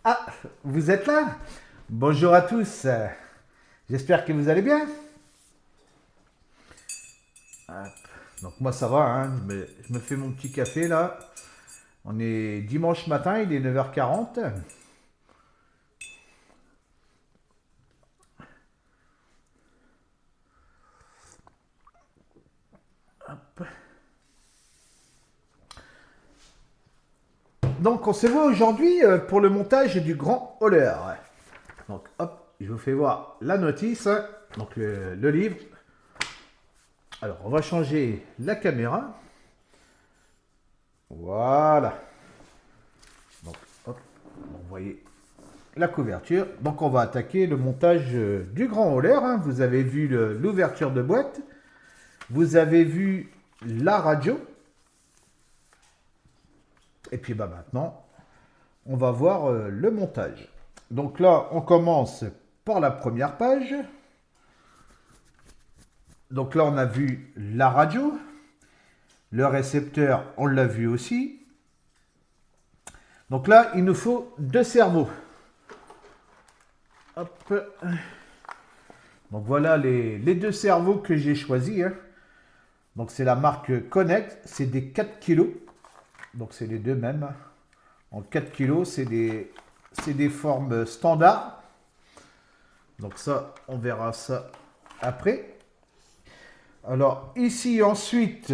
Ah, vous êtes là? Bonjour à tous. J'espère que vous allez bien. Hop. Donc moi ça va, hein. Je me fais mon petit café là. On est dimanche matin, il est 9h40. Donc on se voit aujourd'hui pour le montage du grand hauler. Donc hop, je vous fais voir la notice, hein. Donc le livre. Alors on va changer la caméra. Voilà. Donc hop, vous voyez la couverture. Donc on va attaquer le montage du grand hauler, hein. Vous avez vu l'ouverture de boîte. Vous avez vu la radio. Et puis bah maintenant, on va voir le montage. Donc là, on commence par la première page. Donc là, on a vu la radio. Le récepteur, on l'a vu aussi. Donc là, il nous faut deux cerveaux. Hop. Donc voilà les deux cerveaux que j'ai choisis, hein. Donc c'est la marque Connect, c'est des 4 kg. Donc c'est les deux mêmes. En 4 kg, c'est des formes standards. Donc ça, on verra ça après. Alors ici ensuite,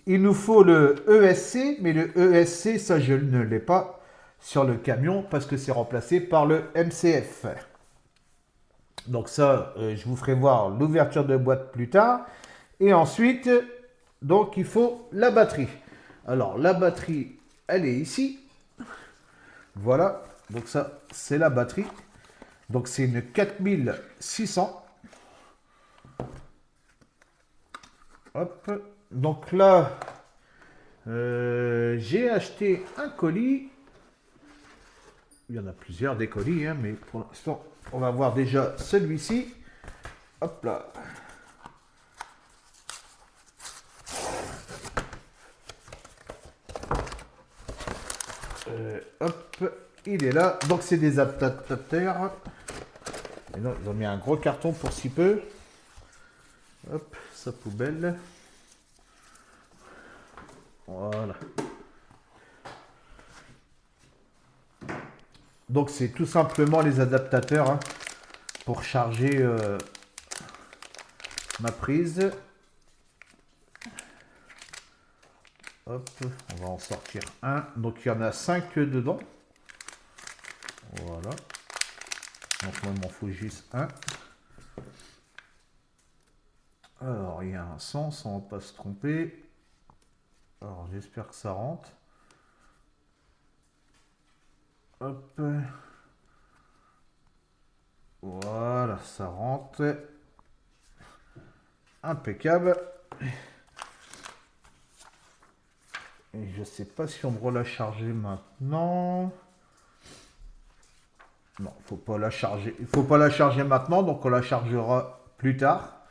il nous faut le ESC, mais le ESC, ça je ne l'ai pas sur le camion parce que c'est remplacé par le MCF. Donc ça, je vous ferai voir l'ouverture de boîte plus tard. Et ensuite, donc il faut la batterie. Alors la batterie, elle est ici. Voilà, donc ça, c'est la batterie. Donc c'est une 4600. Hop. Donc là, j'ai acheté un colis. Il y en a plusieurs des colis, hein, mais pour l'instant, on va voir déjà celui-ci. Hop là. Hop, il est là. Donc c'est des adaptateurs. Et non, ils ont mis un gros carton pour si peu. Hop, sa poubelle. Voilà. Donc c'est tout simplement les adaptateurs, hein, pour charger ma prise. Hop, on va en sortir un. Donc il y en a 5 dedans. Voilà. Donc moi il m'en faut juste un. Alors il y a un sens, on va pas se tromper. Alors j'espère que ça rentre. Hop. Voilà, ça rentre. Impeccable. Et je sais pas si on doit la charger maintenant. Non, faut pas la charger. Il faut pas la charger maintenant, donc on la chargera plus tard.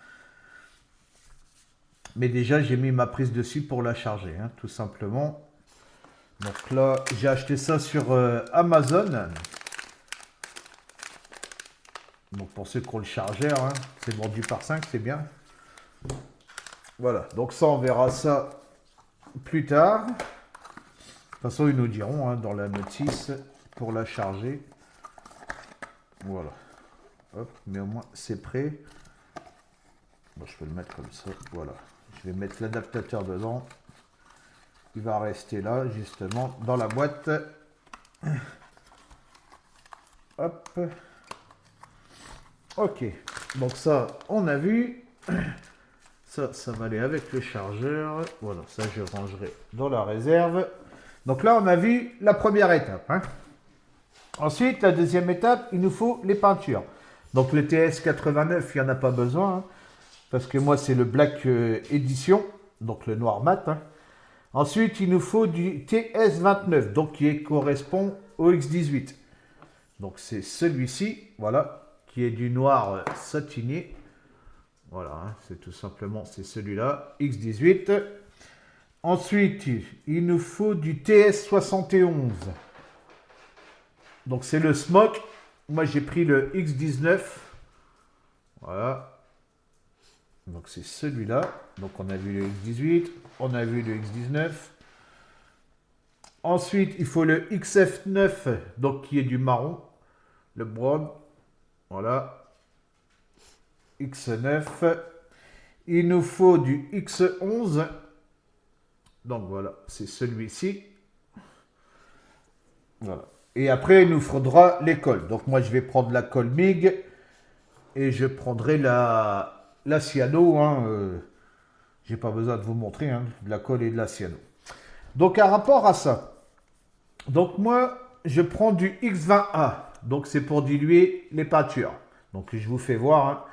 Mais déjà, j'ai mis ma prise dessus pour la charger, hein, tout simplement. Donc là, j'ai acheté ça sur Amazon. Donc pour ceux qui ont le chargeur, hein, c'est vendu par 5, c'est bien. Voilà, donc ça, on verra ça plus tard. De toute façon, ils nous diront, hein, dans la notice pour la charger. Voilà. Hop, mais au moins c'est prêt. Bon, je peux le mettre comme ça. Voilà. Je vais mettre l'adaptateur dedans. Il va rester là, justement, dans la boîte. Hop. Ok. Donc ça, on a vu. Ça va aller avec le chargeur. Voilà, ça je rangerai dans la réserve. Donc là, on a vu la première étape, hein. Ensuite, la deuxième étape, il nous faut les peintures. Donc le TS89, il n'y en a pas besoin, hein, parce que moi c'est le Black Edition, donc le noir mat. Hein. Ensuite, il nous faut du TS29, donc qui correspond au X18. Donc c'est celui-ci, voilà, qui est du noir satiné. Voilà, hein, c'est tout simplement, c'est celui-là, X18. Ensuite, il nous faut du TS71. Donc c'est le smoke. Moi j'ai pris le X19. Voilà. Donc c'est celui-là. Donc on a vu le X18, on a vu le X19. Ensuite il faut le XF9, donc qui est du marron. Le brown. Voilà. X9. Il nous faut du X11. Donc voilà, c'est celui-ci. Voilà. Et après, il nous faudra les cols. Donc moi, je vais prendre la colle MIG et je prendrai la cyano. Hein, j'ai pas besoin de vous montrer, hein, de la colle et de la cyano. Donc, à rapport à ça, donc moi, je prends du X20A. Donc, c'est pour diluer les peintures. Donc, je vous fais voir, hein,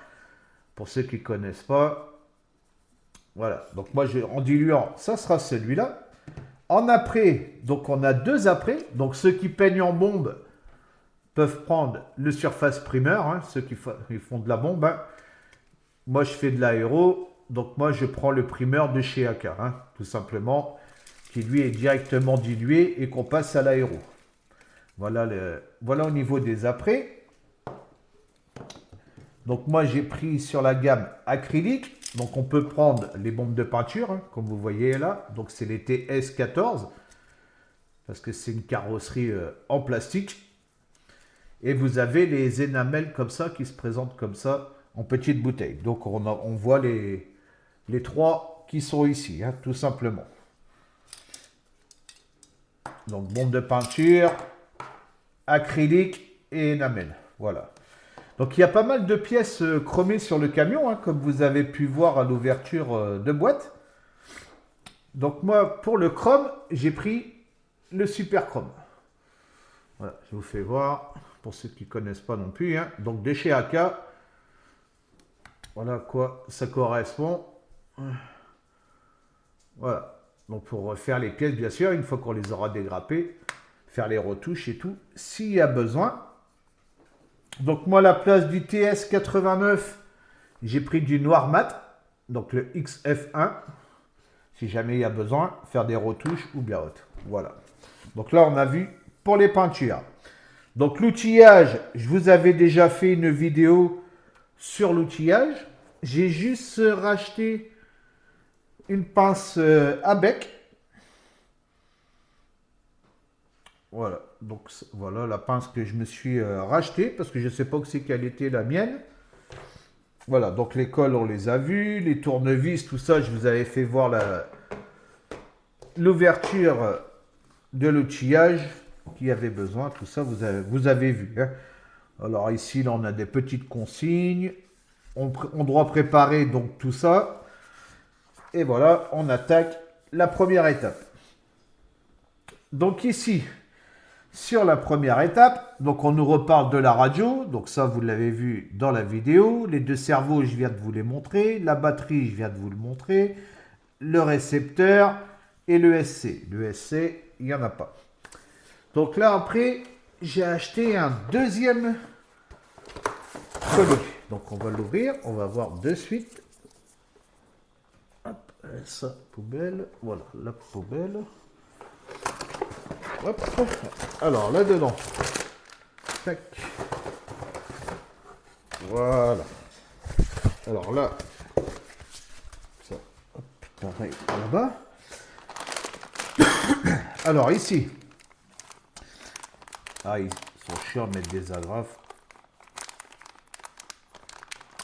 pour ceux qui ne connaissent pas. Voilà. Donc, moi, en diluant, ça sera celui-là. En après, donc on a deux après. Donc ceux qui peignent en bombe peuvent prendre le surface primer, hein, ceux qui font de la bombe. Hein. Moi je fais de l'aéro, donc moi je prends le primer de chez AK, hein, tout simplement, qui lui est directement dilué et qu'on passe à l'aéro. Voilà, voilà au niveau des après. Donc moi j'ai pris sur la gamme acrylique. Donc on peut prendre les bombes de peinture, hein, comme vous voyez là. Donc c'est les TS14, parce que c'est une carrosserie en plastique. Et vous avez les énamels comme ça, qui se présentent comme ça, en petites bouteilles. Donc on voit les trois qui sont ici, hein, tout simplement. Donc bombe de peinture, acrylique et énamel. Voilà. Donc il y a pas mal de pièces chromées sur le camion, hein, comme vous avez pu voir à l'ouverture de boîte. Donc moi, pour le chrome, j'ai pris le super chrome. Voilà, je vous fais voir, pour ceux qui ne connaissent pas non plus. Hein. Donc de chez AK, voilà à quoi ça correspond. Voilà, donc pour refaire les pièces, bien sûr, une fois qu'on les aura dégrappées, faire les retouches et tout, s'il y a besoin. Donc moi, à la place du TS89, j'ai pris du noir mat, donc le XF1, si jamais il y a besoin, faire des retouches ou bien autre. Voilà. Donc là, on a vu pour les peintures. Donc l'outillage, je vous avais déjà fait une vidéo sur l'outillage. J'ai juste racheté une pince à bec. Voilà, donc voilà la pince que je me suis rachetée parce que je ne sais pas que c'est quelle était la mienne. Voilà, donc les cols, on les a vus, les tournevis, tout ça, je vous avais fait voir l'ouverture de l'outillage qui avait besoin, tout ça, vous avez vu. Hein. Alors ici, là, on a des petites consignes. On doit préparer donc tout ça. Et voilà, on attaque la première étape. Donc ici, sur la première étape, donc on nous reparle de la radio, donc ça vous l'avez vu dans la vidéo, les deux cerveaux je viens de vous les montrer, la batterie je viens de vous le montrer, le récepteur et le SC. Le SC, il n'y en a pas. Donc là après, j'ai acheté un deuxième collier. Donc on va l'ouvrir, on va voir de suite. Hop, ça, poubelle, voilà, la poubelle. Hop. Alors là-dedans, tac. Voilà. Alors là, ça, hop, pareil là-bas. Alors ici, ils sont chiants de mettre des agrafes.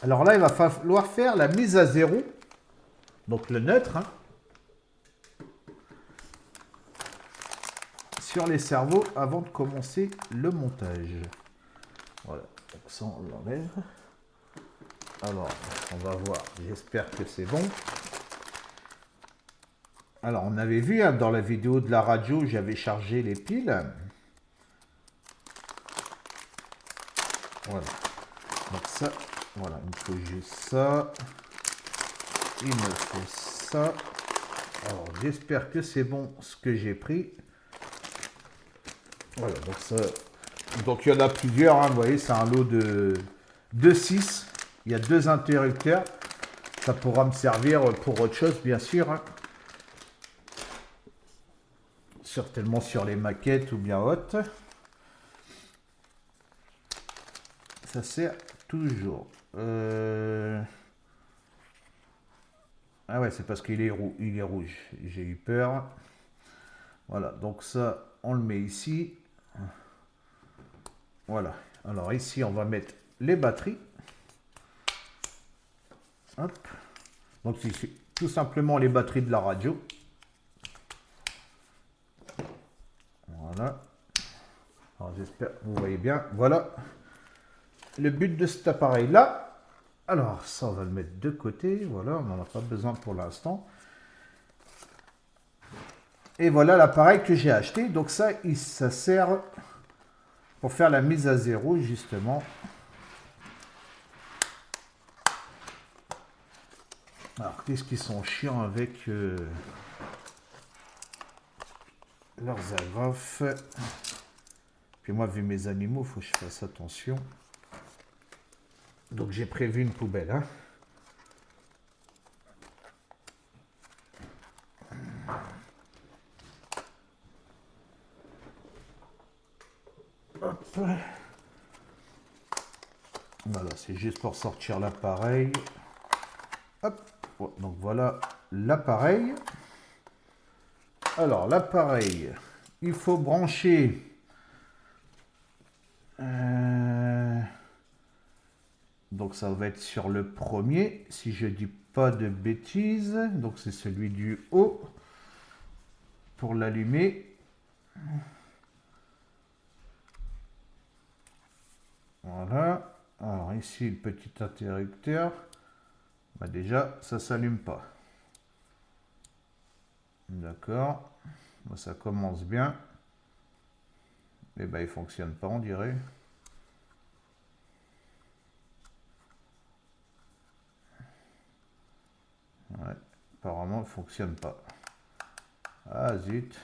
Alors là, il va falloir faire la mise à zéro, donc le neutre, hein, sur les cerveaux avant de commencer le montage. Voilà, donc ça on l'enlève. Alors, on va voir, j'espère que c'est bon. Alors, on avait vu hein, dans la vidéo de la radio, j'avais chargé les piles. Voilà. Donc ça, voilà, il me faut juste ça. Il me faut ça. Alors, j'espère que c'est bon ce que j'ai pris. Voilà, donc ça... Donc, il y en a plusieurs, hein, vous voyez, c'est un lot de 6. Il y a 2 interrupteurs. Ça pourra me servir pour autre chose, bien sûr. Hein. Certainement sur les maquettes ou bien autres. Ça sert toujours. Ah ouais, c'est parce qu'il est, il est rouge. J'ai eu peur. Voilà, donc ça, on le met ici. Voilà. Alors ici, on va mettre les batteries. Hop. Donc c'est tout simplement les batteries de la radio. Voilà. Alors j'espère que vous voyez bien. Voilà le but de cet appareil-là. Alors ça, on va le mettre de côté. Voilà, on n'en a pas besoin pour l'instant. Et voilà l'appareil que j'ai acheté. Donc ça, ça sert pour faire la mise à zéro, justement. Alors, qu'est-ce qu'ils sont chiants avec leurs agrafes. Puis moi, vu mes animaux, il faut que je fasse attention. Donc, j'ai prévu une poubelle. Hein. Hop. Voilà, c'est juste pour sortir l'appareil. Hop. Donc, voilà l'appareil. Alors, l'appareil, il faut brancher... Donc, ça va être sur le premier, si je dis pas de bêtises. Donc, c'est celui du haut. Pour l'allumer. Voilà. Alors, ici, le petit interrupteur. Bah, déjà, ça s'allume pas. D'accord. Bon, ça commence bien. Mais bah, il fonctionne pas, on dirait. Ouais. Apparemment, il fonctionne pas. Ah, zut.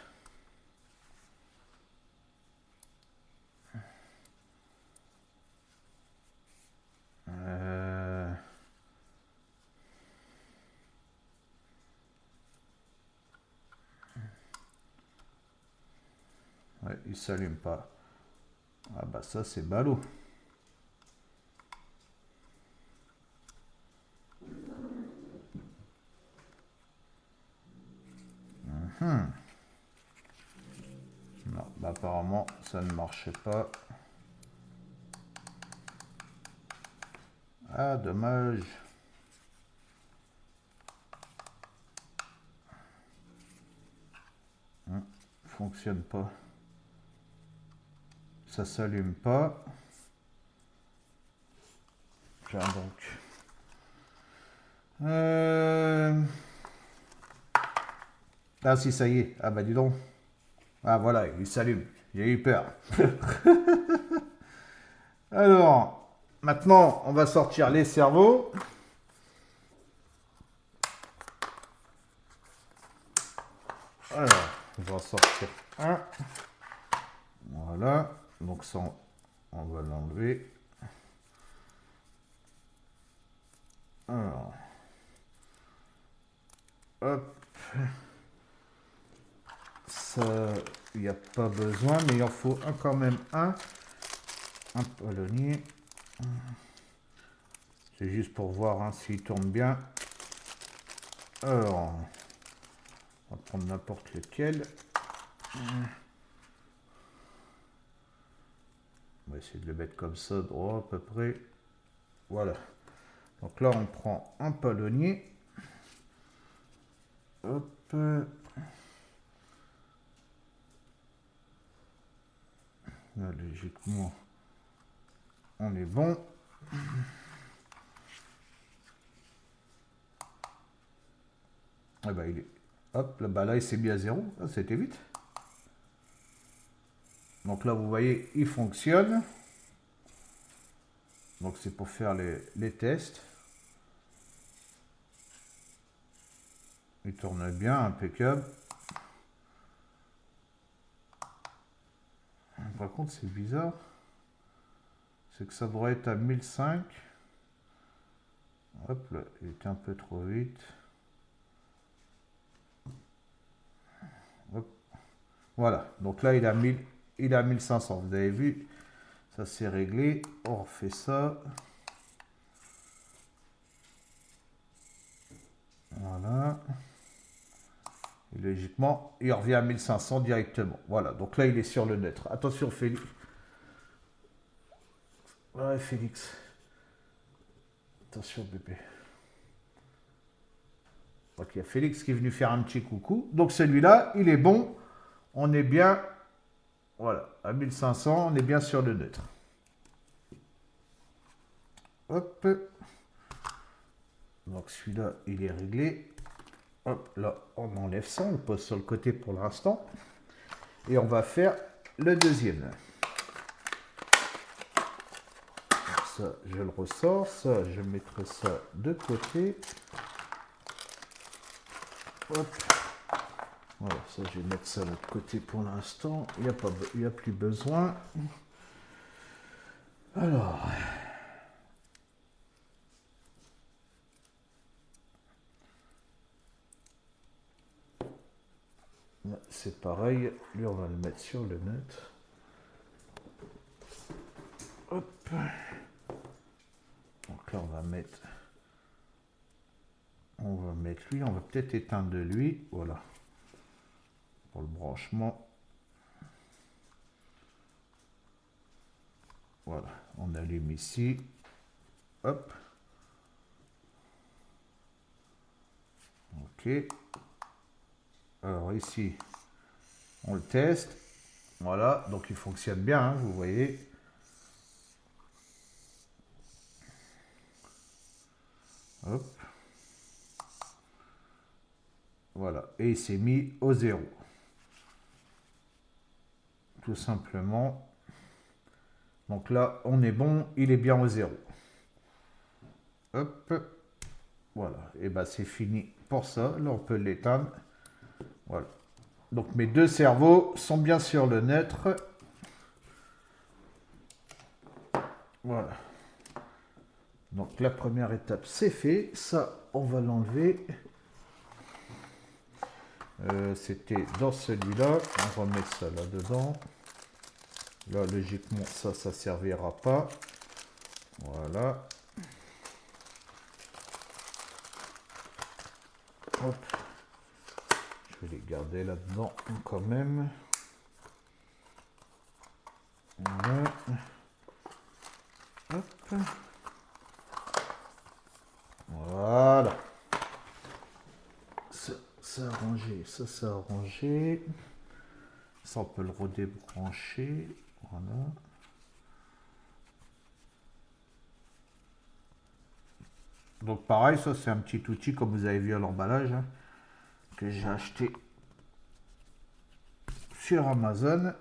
Ouais, il s'allume pas. Ah bah ça, c'est ballot. Non, bah apparemment, ça ne marche pas. Ah, dommage. Fonctionne pas. Ça s'allume pas. Tiens donc. Ah si, ça y est. Ah bah dis donc. Ah voilà, il s'allume. J'ai eu peur. Alors, maintenant, on va sortir les cerveaux. Alors, on va en sortir un. Voilà. Donc ça, on va l'enlever. Alors. Hop. Ça, il n'y a pas besoin, mais il en faut quand même un. Un palonnier. C'est juste pour voir hein, s'il tourne bien. Alors, on va prendre n'importe lequel. On va essayer de le mettre comme ça, droit à peu près. Voilà. Donc là, on prend un palonnier. Hop. Là, logiquement, on est bon. Ah bah, il est... Hop, là, bah, là il s'est mis à 0. Ah, c'était vite. Donc là, vous voyez, il fonctionne. Donc c'est pour faire les tests. Il tourne bien, impeccable. Par contre, c'est bizarre. C'est que ça devrait être à 1005. Hop là, il était un peu trop vite. Hop. Voilà, donc là il a 1000, il a 1500. Vous avez vu, ça s'est réglé. On refait ça. Voilà. Et logiquement, il revient à 1500 directement. Voilà, donc là il est sur le neutre. Attention Félix. Ouais Félix. Attention bébé. Donc il y a Félix qui est venu faire un petit coucou. Donc celui-là, il est bon. On est bien, voilà, à 1500, on est bien sur le neutre. Hop. Donc celui-là, il est réglé. Hop, là, on enlève ça, on le pose sur le côté pour l'instant. Et on va faire le deuxième. Ça, je le ressors. Ça, je mettrai ça de côté. Hop. Voilà, ça, je vais mettre ça de l'autre côté pour l'instant. Il n'y a plus besoin. Alors. C'est pareil. Lui, on va le mettre sur le neutre. Hop. Donc là, on va mettre lui. On va peut-être éteindre de lui. Voilà. Pour le branchement. Voilà. On allume ici. Hop. Ok. Alors ici, on le teste. Voilà. Donc il fonctionne bien, hein, vous voyez. Hop. Voilà. Et il s'est mis au 0. Tout simplement. Donc là, on est bon. Il est bien au 0. Hop. Voilà. Et ben c'est fini pour ça. Là, on peut l'éteindre. Voilà. Donc mes deux cerveaux sont bien sur le neutre. Voilà. Donc la première étape, c'est fait. Ça, on va l'enlever. C'était dans celui-là. On va mettre ça là-dedans. Là, logiquement, ça ne servira pas. Voilà. Hop. Je vais les garder là-dedans quand même. Voilà. Hop. Voilà. Ça a rangé, ça a rangé. Ça, on peut le redébrancher. Voilà. Donc pareil, ça c'est un petit outil comme vous avez vu à l'emballage, hein, que j'ai acheté sur Amazon.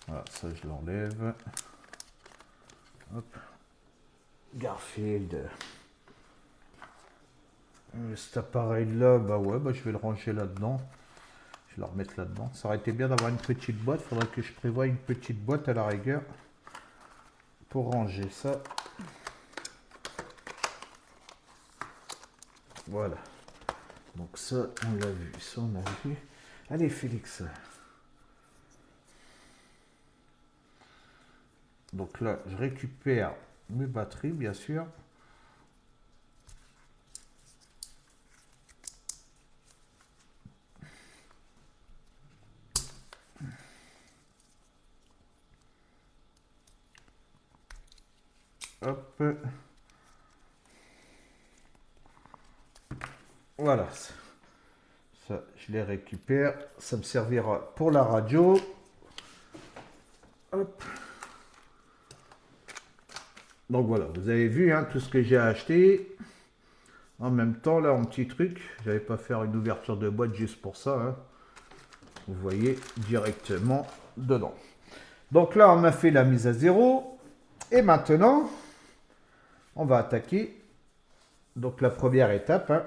Voilà, ça je l'enlève. Hop. Garfield. Cet appareil là, bah ouais, bah je vais le ranger là-dedans. Je vais le remettre là-dedans. Ça aurait été bien d'avoir une petite boîte. Il faudrait que je prévoie une petite boîte à la rigueur pour ranger ça. Voilà. Donc ça, on l'a vu. Ça, on l'a vu. Allez, Félix. Donc là, je récupère mes batteries, bien sûr. Hop. Voilà. Ça, je les récupère. Ça me servira pour la radio. Hop. Donc voilà, vous avez vu hein, tout ce que j'ai acheté. En même temps, là, un petit truc. J'avais pas faire une ouverture de boîte juste pour ça. Hein. Vous voyez directement dedans. Donc là, on a fait la mise à zéro. Et maintenant, on va attaquer donc la première étape. Hein.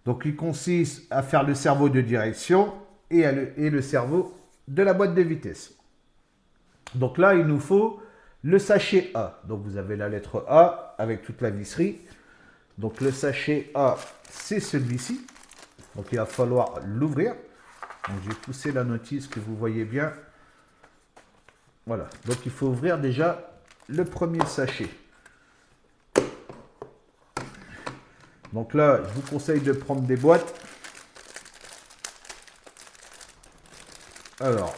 Donc il consiste à faire le cerveau de direction et le cerveau de la boîte de vitesse. Donc là, il nous faut le sachet A. Donc vous avez la lettre A avec toute la visserie. Donc le sachet A, c'est celui-ci. Donc il va falloir l'ouvrir. Donc j'ai poussé la notice que vous voyez bien. Voilà. Donc il faut ouvrir déjà le premier sachet. Donc là, je vous conseille de prendre des boîtes. Alors,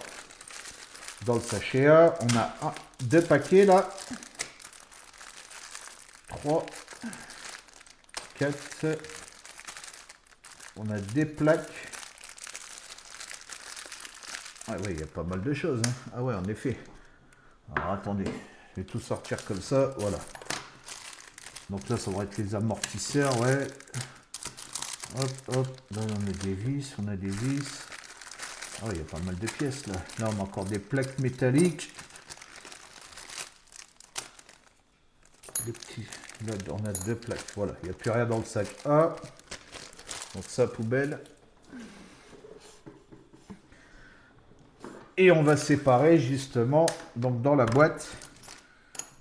dans le sachet A, on a deux paquets là. 3, 4. On a des plaques. Ah oui, il y a pas mal de choses. Hein. Ah ouais, en effet. Alors attendez, je vais tout sortir comme ça. Voilà. Donc là, ça va être les amortisseurs, ouais. Hop, hop. Là, on a des vis, on a des vis. Oh, il y a pas mal de pièces là. Là, on a encore des plaques métalliques. Des petits. Là, on a deux plaques. Voilà, il n'y a plus rien dans le sac A. Donc ça, poubelle. Et on va séparer justement donc dans la boîte.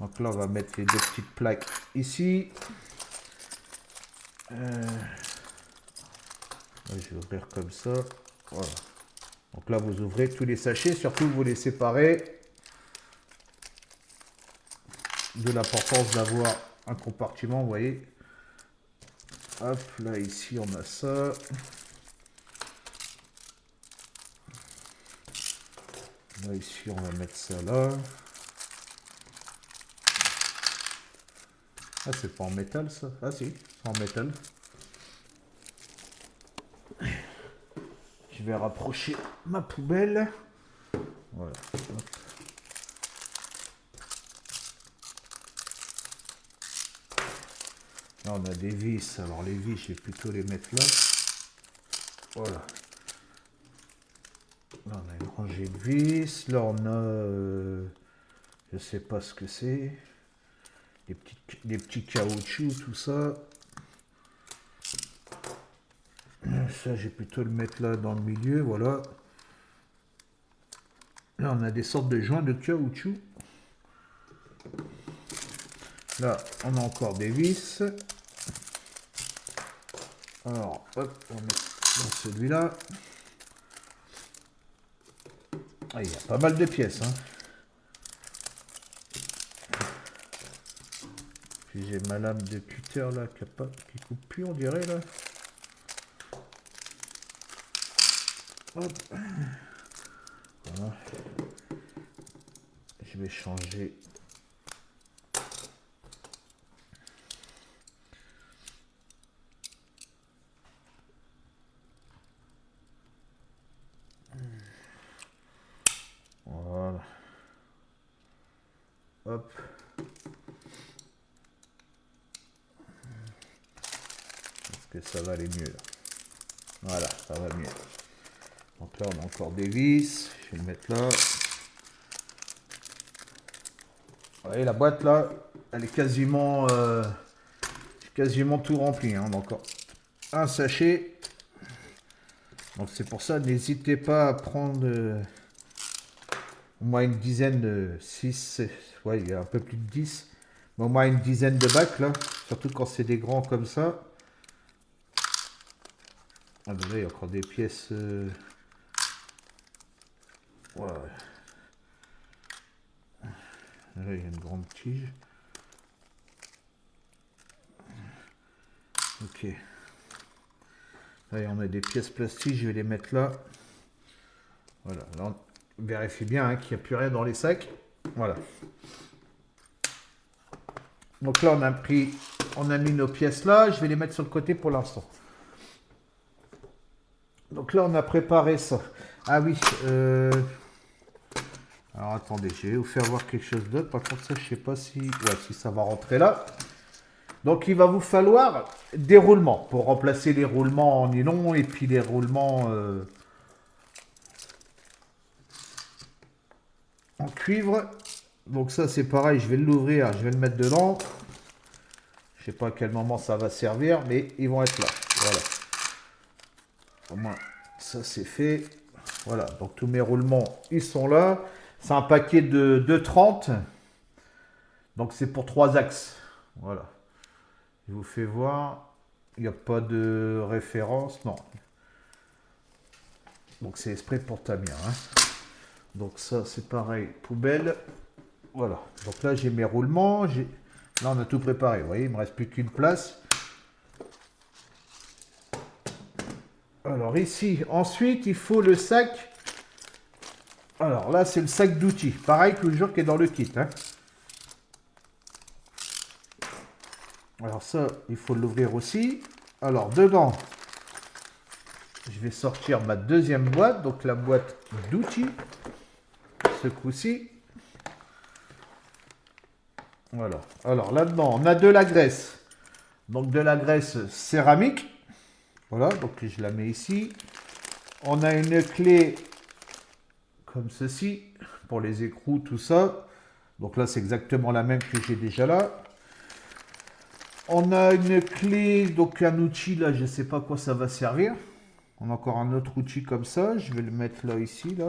Donc là, on va mettre les deux petites plaques ici. Je vais ouvrir comme ça. Voilà. Donc là, vous ouvrez tous les sachets. Surtout, vous les séparez. De l'importance d'avoir un compartiment, vous voyez. Hop, là, ici, on a ça. Là, ici, on va mettre ça là. Ah, c'est pas en métal, ça? Ah, si, c'est en métal. Je vais rapprocher ma poubelle. Voilà. Hop. Là, on a des vis. Alors, les vis, je vais plutôt les mettre là. Voilà. Là, on a une rangée de vis. Là, on a... je sais pas ce que c'est. Des petits caoutchoucs, tout ça. Ça, j'ai plutôt le mettre là dans le milieu, voilà. Là, on a des sortes de joints de caoutchouc. Là, on a encore des vis. Alors, hop, on met dans celui-là. Ah, il y a pas mal de pièces, hein. Puis j'ai ma lame de cutter là qui coupe plus, on dirait là. Hop. Voilà. Je vais changer. Voilà. Hop. Est-ce que ça va aller mieux là? Voilà, ça va mieux. Donc là, on a encore des vis. Je vais le mettre là. Vous voyez, la boîte là, elle est quasiment tout remplie. Hein. Donc, un sachet. Donc c'est pour ça, n'hésitez pas à prendre au moins une dizaine de 6. Ouais, il y a un peu plus de 10. Mais au moins une dizaine de bacs là. Surtout quand c'est des grands comme ça. Ah ben là, il y a encore des pièces. Ouais. Là, il y a une grande tige. Ok. Là, on a des pièces plastiques, je vais les mettre là. Voilà. Là, on vérifie bien hein, qu'il n'y a plus rien dans les sacs. Voilà. Donc là, on a mis nos pièces là. Je vais les mettre sur le côté pour l'instant. Donc là, on a préparé ça. Ah oui. Alors attendez, je vais vous faire voir quelque chose d'autre. Par contre, ça, je sais pas si ça va rentrer là. Donc il va vous falloir des roulements pour remplacer les roulements en nylon et puis les roulements en cuivre. Donc ça c'est pareil, je vais l'ouvrir, je vais le mettre dedans. Je sais pas à quel moment ça va servir, mais ils vont être là. Voilà. Au moins ça c'est fait. Voilà, donc tous mes roulements ils sont là. C'est un paquet de 30. Donc c'est pour 3 axes. Voilà. Je vous fais voir. Il n'y a pas de référence, non. Donc c'est exprès pour Tamir. Hein. Donc ça c'est pareil, poubelle. Voilà. Donc là j'ai mes roulements. Là on a tout préparé. Vous voyez, il ne me reste plus qu'une place. Alors ici, ensuite il faut le sac. Alors là c'est le sac d'outils. Pareil que le jour qui est dans le kit. Hein. Alors ça, il faut l'ouvrir aussi. Alors dedans, je vais sortir ma deuxième boîte, donc la boîte d'outils, ce coup-ci. Voilà. Alors là-dedans, on a de la graisse. Donc de la graisse céramique. Voilà, donc je la mets ici. On a une clé comme ceci, pour les écrous, tout ça. Donc là, c'est exactement la même que j'ai déjà là. On a une clé, donc un outil, là, je ne sais pas à quoi ça va servir. On a encore un autre outil comme ça. Je vais le mettre là, ici, là.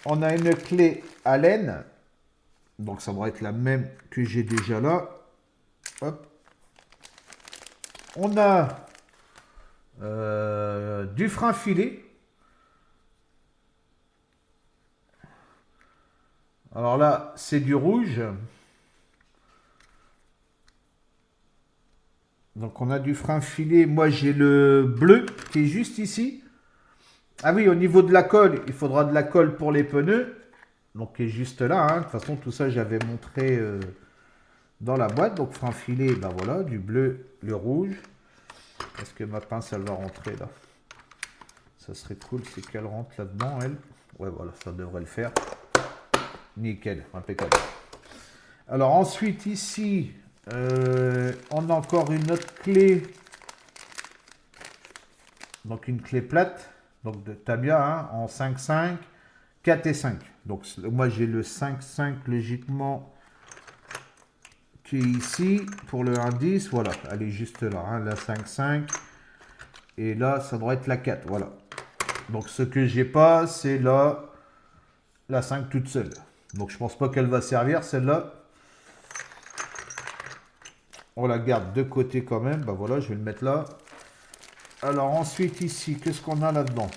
On a une clé Allen. Donc, ça va être la même que j'ai déjà là. Hop. On a du frein filet. Alors là, c'est du rouge. Donc, on a du frein filet. Moi, j'ai le bleu qui est juste ici. Ah oui, au niveau de la colle, il faudra de la colle pour les pneus. Donc, qui est juste là. Hein. De toute façon, tout ça, j'avais montré dans la boîte. Donc, frein filet, ben voilà, du bleu, le rouge. Est-ce que ma pince, elle va rentrer là? Ça serait cool si qu'elle rentre là-dedans, elle. Ouais, voilà, ça devrait le faire. Nickel, impeccable. Alors, ensuite, ici, on a encore une autre clé. Donc, une clé plate. Donc, de Tamiya, hein, en 5,5, 4 et 5. Donc, moi, j'ai le 5,5 logiquement qui est ici pour le indice. Voilà, elle est juste là, hein, la 5,5. Et là, ça doit être la 4. Voilà. Donc, ce que j'ai pas, c'est la 5 toute seule. Donc, je pense pas qu'elle va servir, celle-là. On la garde de côté quand même. Ben voilà, je vais le mettre là. Alors, ensuite, ici, qu'est-ce qu'on a là-dedans?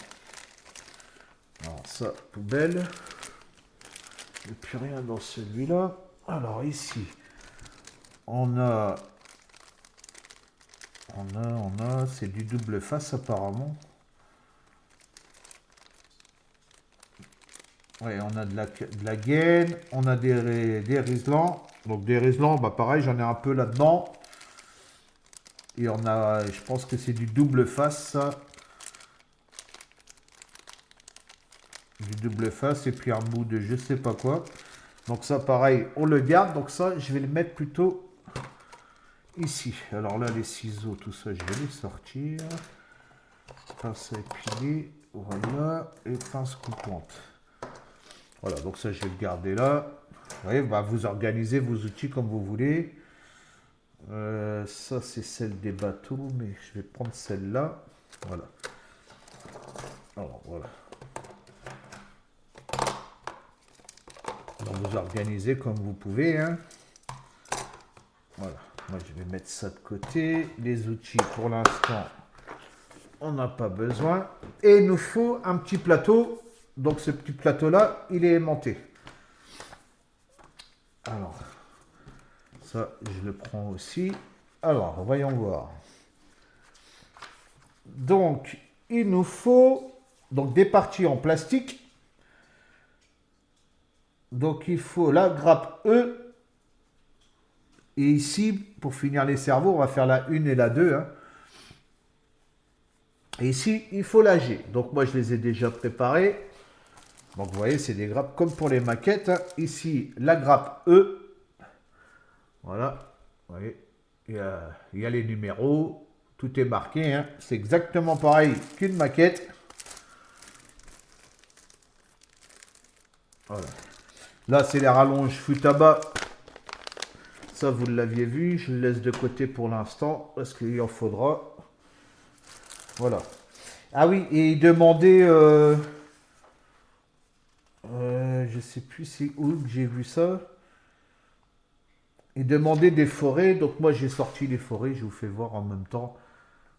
Alors, ça, poubelle. Il n'y a plus rien dans celui-là. Alors, ici, on a, c'est du double face apparemment. Ouais, on a de la gaine, on a des riselants. Donc des riselants, bah pareil, j'en ai un peu là-dedans. Et on a, je pense que c'est du double face, ça. Du double face et puis un bout de je sais pas quoi. Donc ça, pareil, on le garde. Donc ça, je vais le mettre plutôt ici. Alors là, les ciseaux, tout ça, je vais les sortir. Pince à épiler, voilà, et pince coupante. Voilà, donc ça, je vais le garder là. Vous voyez, bah, vous organisez vos outils comme vous voulez. Ça, c'est celle des bateaux, mais je vais prendre celle-là. Voilà. Alors, voilà. Donc, vous organisez comme vous pouvez. Hein. Voilà. Moi, je vais mettre ça de côté. Les outils, pour l'instant, on n'a pas besoin. Et il nous faut un petit plateau. Donc, ce petit plateau-là, il est aimanté. Alors, ça, je le prends aussi. Alors, voyons voir. Donc, il nous faut donc des parties en plastique. Donc, il faut la grappe E. Et ici, pour finir les cerveaux, on va faire la 1 et la 2. Hein. Et ici, il faut la G. Donc, moi, je les ai déjà préparés. Donc, vous voyez, c'est des grappes comme pour les maquettes. Hein. Ici, la grappe E. Voilà. Vous voyez, il y a les numéros. Tout est marqué. Hein. C'est exactement pareil qu'une maquette. Voilà. Là, c'est les rallonges Futaba. Ça, vous l'aviez vu. Je le laisse de côté pour l'instant parce qu'il en faudra. Voilà. Ah oui, et il demandait... je sais plus c'est où que j'ai vu ça. Il demandait des forêts. Donc moi, j'ai sorti les forêts. Je vous fais voir en même temps.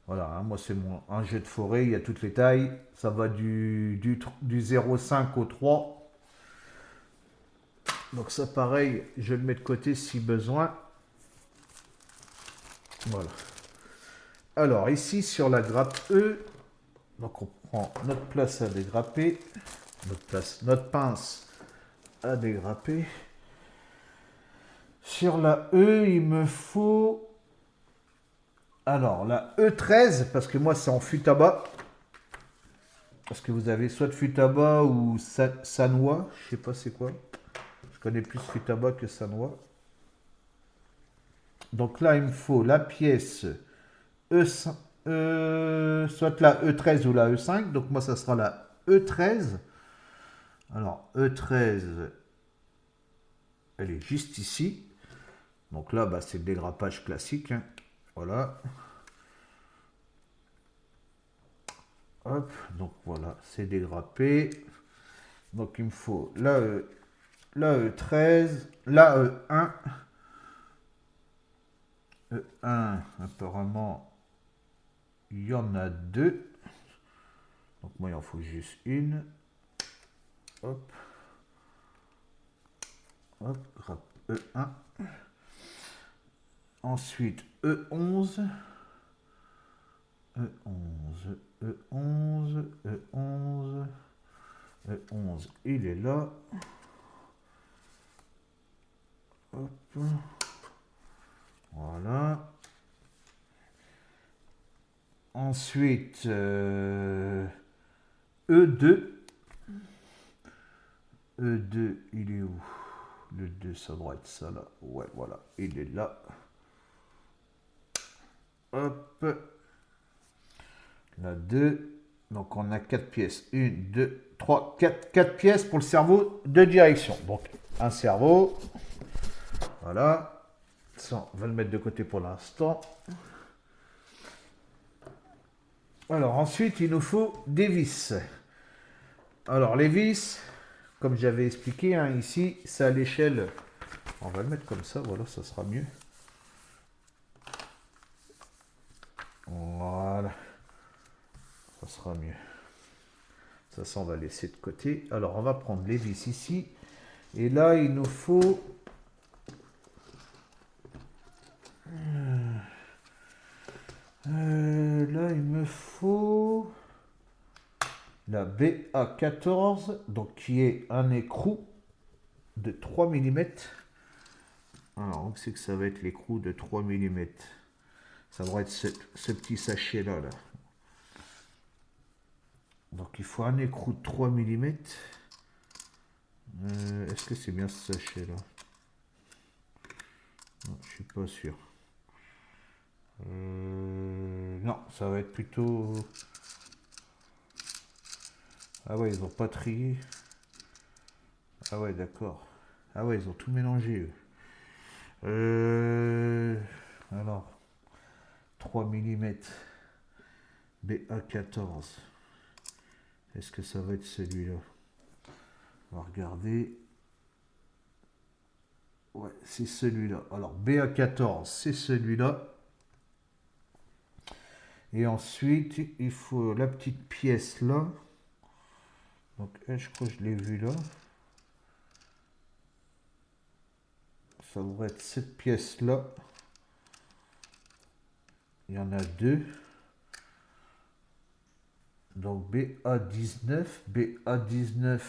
Voilà, hein, moi, c'est un jeu de forêt. Il y a toutes les tailles. Ça va du 0,5 au 3. Donc ça, pareil, je le mets de côté si besoin. Voilà. Alors, ici, sur la grappe E, donc on prend notre place à dégrapper. Notre pince à dégrapper. Sur la E, il me faut... Alors, la E13, parce que moi, c'est en Futaba. Parce que vous avez soit de Futaba ou Sanwa. Je sais pas c'est quoi. Je connais plus Futaba que Sanwa. Donc là, il me faut la pièce E5, soit la E13 ou la E5. Donc moi, ça sera la E13. Alors, E13, elle est juste ici. Donc là, bah, c'est le dégrappage classique. Hein. Voilà. Hop, donc voilà, c'est dégrappé. Donc il me faut la E13, la E1. E1, apparemment, il y en a deux. Donc moi, il en faut juste une. Hop. Hop, E1. Ensuite, E11. E11, E11, E11, E11, il est là. Hop. Voilà. Ensuite, E2. E2, il est où? Le 2, ça doit être ça là. Ouais, voilà, il est là. Hop. La 2. Donc on a 4 pièces. 1, 2, 3, 4. 4 pièces pour le cerveau de direction. Donc un cerveau. Voilà. Ça, on va le mettre de côté pour l'instant. Alors ensuite, il nous faut des vis. Alors les vis, comme j'avais expliqué, hein, ici, c'est à l'échelle. On va le mettre comme ça, voilà, ça sera mieux. Voilà. Ça sera mieux. Ça, on va laisser de côté. Alors, on va prendre les vis ici. Et là, il nous faut... là, il me faut... la BA14, donc qui est un écrou de 3 mm. Alors, on sait que ça va être l'écrou de 3 mm. Ça devrait être ce petit sachet-là. Là. Donc, il faut un écrou de 3 mm. Est-ce que c'est bien ce sachet-là? Non, je suis pas sûr. Non, ça va être plutôt... Ah ouais, ils ont pas trié. Ah ouais, d'accord. Ah ouais, ils ont tout mélangé, eux. Alors, 3 mm. BA14. Est-ce que ça va être celui-là? On va regarder. Ouais, c'est celui-là. Alors, BA14, c'est celui-là. Et ensuite, il faut la petite pièce là. Donc, je crois que je l'ai vu là. Ça devrait être cette pièce-là. Il y en a deux. Donc, BA19. BA19.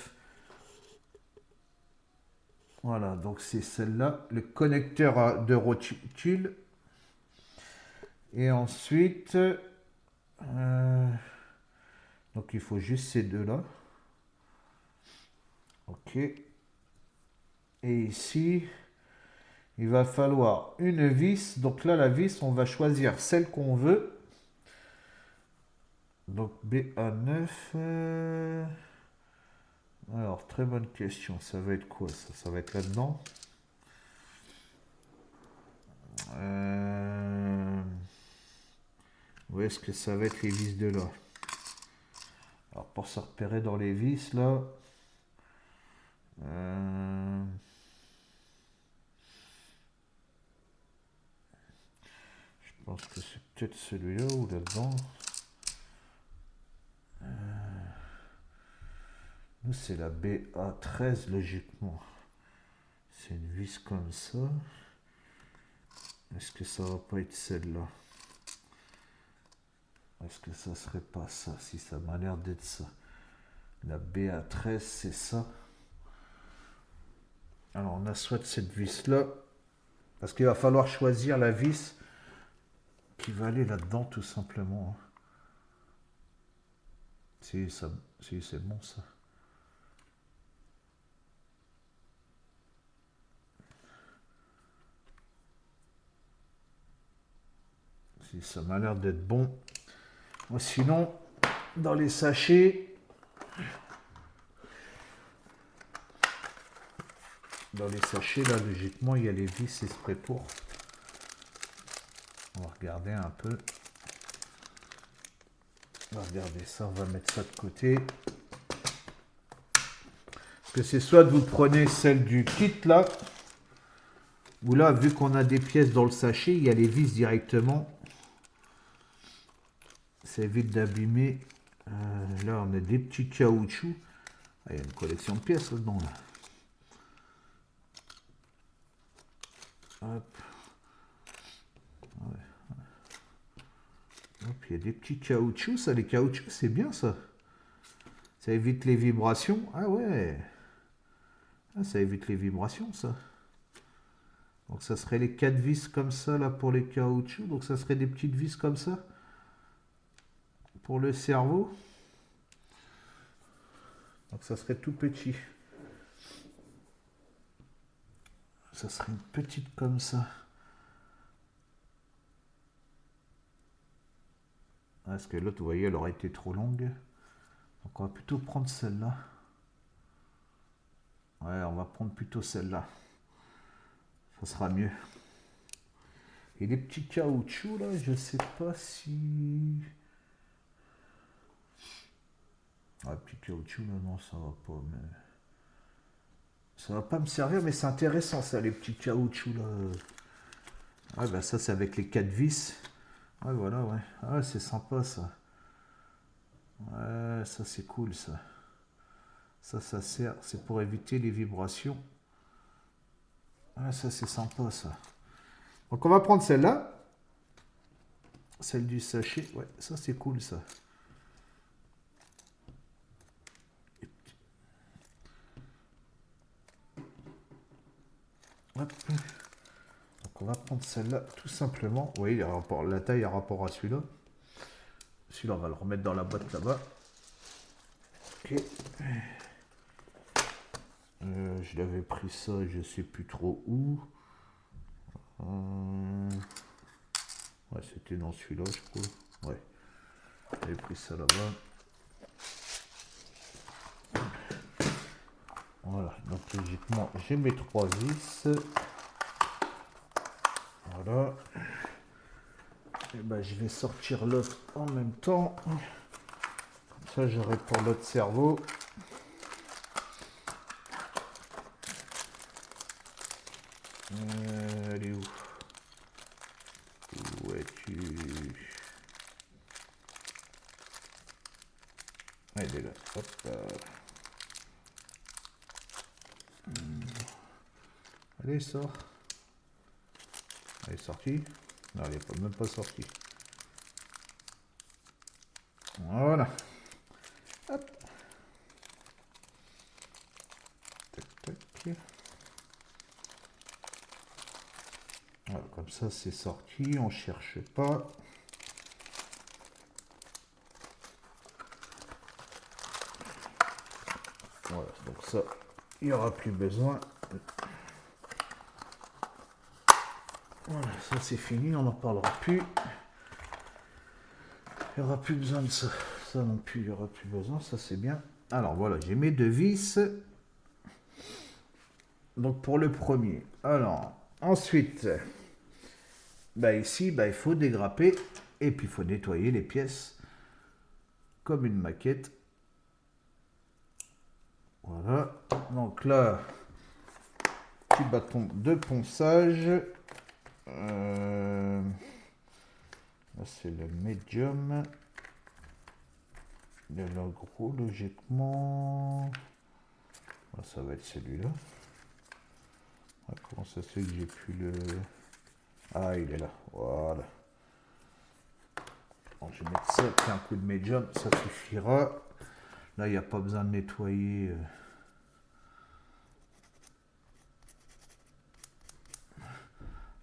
Voilà, donc c'est celle-là. Le connecteur de rotule. Et ensuite... donc, il faut juste ces deux-là. Ok. Et ici, il va falloir une vis. Donc là, la vis, on va choisir celle qu'on veut. Donc BA9. Alors, très bonne question. Ça va être quoi ça? Ça va être là-dedans. Où est-ce que ça va être les vis de là? Alors, pour se repérer dans les vis, là. Je pense que c'est peut-être celui-là ou là-dedans. Nous, c'est la BA13, logiquement. C'est une vis comme ça. Est-ce que ça va pas être celle-là? Est-ce que ça serait pas ça? Si ça m'a l'air d'être ça. La BA13, c'est ça. Alors, on a soit cette vis-là. Parce qu'il va falloir choisir la vis qui va aller là-dedans, tout simplement. Si, ça, si c'est bon, ça. Si ça m'a l'air d'être bon. Sinon, dans les sachets, là, logiquement, il y a les vis exprès pour. On va regarder un peu. On va regarder ça, on va mettre ça de côté. Parce que c'est soit vous prenez celle du kit, là, ou là, vu qu'on a des pièces dans le sachet, il y a les vis directement. Ça évite d'abîmer. Là, on a des petits caoutchoucs. Ah, il y a une collection de pièces là-dedans, là. Hop. Ouais. Hop, il y a des petits caoutchoucs. Ça, les caoutchoucs, c'est bien, ça. Ça évite les vibrations. Ah ouais. Ah, ça évite les vibrations, ça. Donc, ça serait les 4 vis comme ça, là, pour les caoutchoucs. Donc, ça serait des petites vis comme ça. Pour le cerveau. Donc, ça serait tout petit. Ça serait une petite comme ça. Parce que l'autre, vous voyez, elle aurait été trop longue. Donc on va plutôt prendre celle-là. Ouais, on va prendre plutôt celle-là. Ça sera mieux. Et les petits caoutchoucs, là, je sais pas si... Ah, les petits caoutchoucs, là, non, ça va pas, mais... Ça va pas me servir, mais c'est intéressant, ça, les petits caoutchoucs, là. Ouais, bah ça, c'est avec les 4 vis. Ouais, voilà, ouais. Ah, c'est sympa, ça. Ouais, ça, c'est cool, ça. Ça sert, c'est pour éviter les vibrations. Ah, ça, c'est sympa, ça. Donc, on va prendre celle-là. Celle du sachet. Ouais, ça, c'est cool, ça. Hop. Donc, on va prendre celle-là, tout simplement. Vous voyez, la taille a rapport à celui-là. Celui-là, on va le remettre dans la boîte là-bas. Ok. Je l'avais pris ça, je sais plus trop où. Ouais, c'était dans celui-là, je crois. Ouais. J'avais pris ça là-bas. Voilà, donc logiquement, j'ai mes 3 vis. Voilà. Et ben, je vais sortir l'autre en même temps. Comme ça, j'aurai pour l'autre cerveau. Elle est où? Où es-tu? Elle est là. Hop là. Allez, sort. Elle est sortie? Non, elle n'est même pas sortie. Voilà. Hop. Tac, tac. Voilà, comme ça, c'est sorti. On ne cherche pas. Voilà, donc ça, il n'y aura plus besoin. Voilà, ça c'est fini, on n'en parlera plus. Il n'y aura plus besoin de ça. Ça non plus, il n'y aura plus besoin, ça c'est bien. Alors voilà, j'ai mes deux vis. Donc pour le premier. Alors, ensuite, bah ici, bah, il faut dégrapper. Et puis il faut nettoyer les pièces comme une maquette. Voilà. Donc là, petit bâton de ponçage. Là, c'est le médium. Le gros, logiquement. Ah, ça va être celui-là. Ah, comment ça se fait que j'ai plus le... Ah, il est là. Voilà. Bon, je vais mettre ça, puis un coup de médium, ça suffira. Là, il n'y a pas besoin de nettoyer.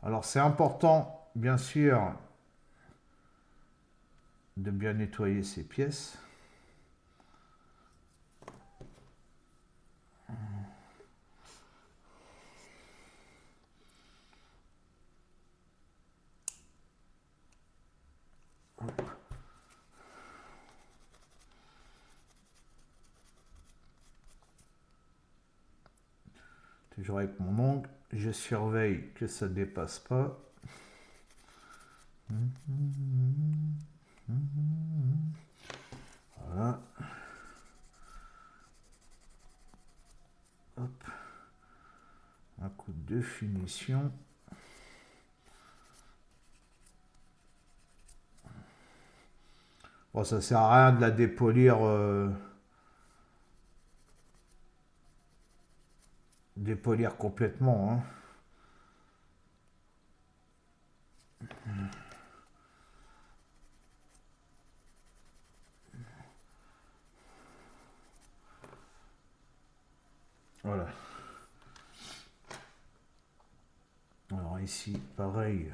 Alors, c'est important, bien sûr, de bien nettoyer ces pièces. Toujours avec mon ongle, je surveille que ça ne dépasse pas. Voilà. Hop. Un coup de finition. Bon, ça sert à rien de la dépolir, dépolir complètement, hein. Voilà. Alors ici, pareil.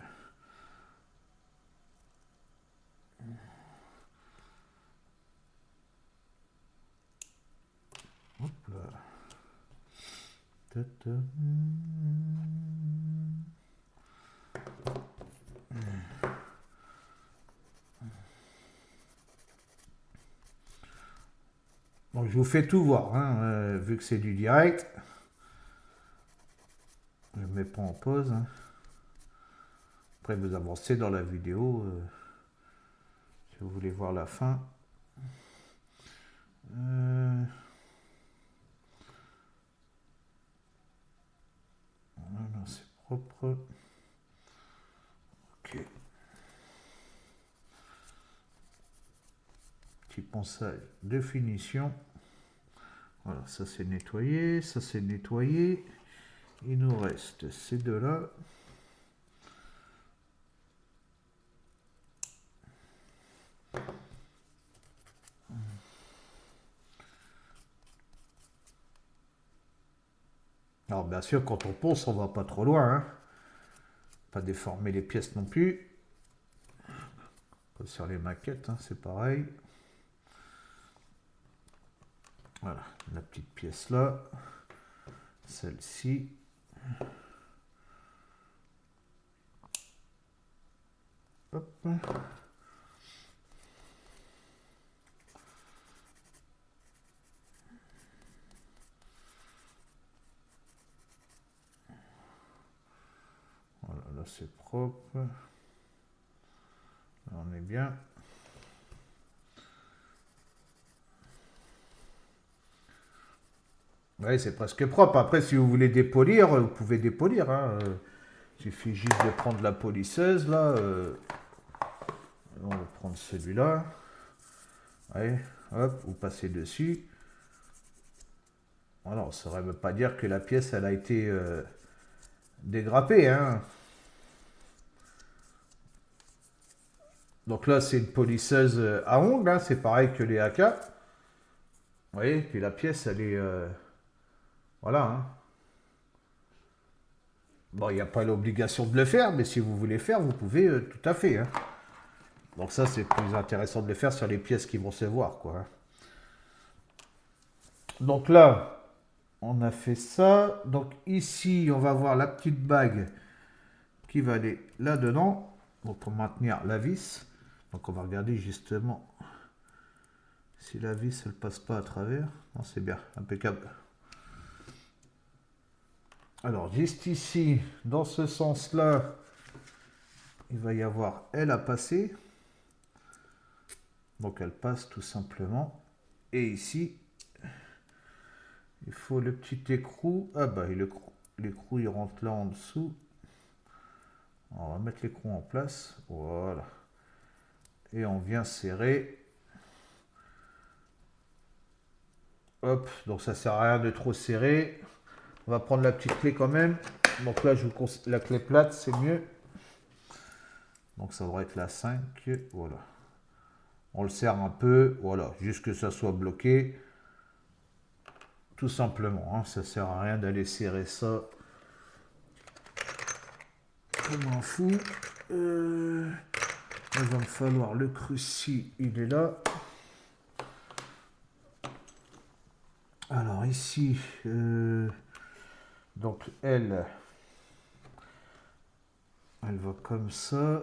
Hop là. Donc je vous fais tout voir, hein, vu que c'est du direct. Je ne mets pas en pause, hein. Après vous avancez dans la vidéo si vous voulez voir la fin. Non, c'est propre. Ok. Petit ponçage de finition. Voilà, ça c'est nettoyé, ça c'est nettoyé. Il nous reste ces deux-là. Alors bien sûr, quand on ponce, on va pas trop loin, hein. Pas déformer les pièces non plus. Comme sur les maquettes, hein, c'est pareil. Voilà, la petite pièce là. Celle-ci. Hop. Voilà, là c'est propre. Là on est bien. Oui, c'est presque propre. Après, si vous voulez dépolir, vous pouvez dépolir, hein. Il suffit juste de prendre la polisseuse là. On va prendre celui-là. Allez, hop, vous passez dessus. Alors, ça ne saurait pas dire que la pièce elle a été dégrappée, hein. Donc là, c'est une polisseuse à ongles, hein, c'est pareil que les AK. Vous voyez, puis la pièce, elle est... voilà, hein. Bon, il n'y a pas l'obligation de le faire, mais si vous voulez faire, vous pouvez tout à fait, hein. Donc ça, c'est plus intéressant de le faire sur les pièces qui vont se voir, quoi, hein. Donc là, on a fait ça. Donc ici, on va voir la petite bague qui va aller là-dedans. Donc pour maintenir la vis. Donc on va regarder justement Si la vis elle passe pas à travers, non, c'est bien, impeccable. Alors juste ici, dans ce sens-là, il va y avoir elle à passer. Donc elle passe tout simplement. Et ici, il faut le petit écrou. Ah bah l'écrou il rentre là en dessous. On va mettre l'écrou en place. Voilà. Et on vient serrer. Hop, donc ça sert à rien de trop serrer. On va prendre la petite clé quand même. Donc là, je vous conseille la clé plate, c'est mieux. Donc ça devrait être la 5. Voilà. On le serre un peu. Voilà, juste que ça soit bloqué. Tout simplement. Hein. Ça sert à rien d'aller serrer ça. Je m'en fous. Il va me falloir le cruci. Il est là. Alors ici, donc elle va comme ça.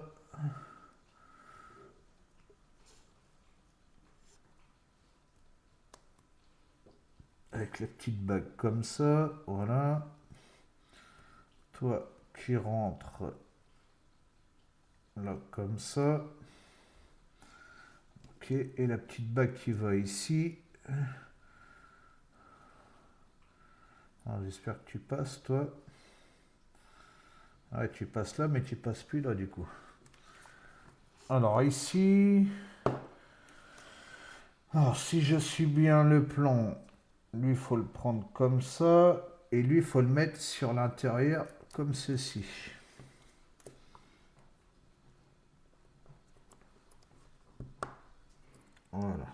Avec la petite bague comme ça, voilà. Toi qui rentres là comme ça. Ok, et la petite bague qui va ici. J'espère que tu passes, toi. Ouais, tu passes là, mais tu passes plus là du coup. Alors ici, alors si je suis bien le plan, lui il faut le prendre comme ça, et lui il faut le mettre sur l'intérieur comme ceci. Voilà.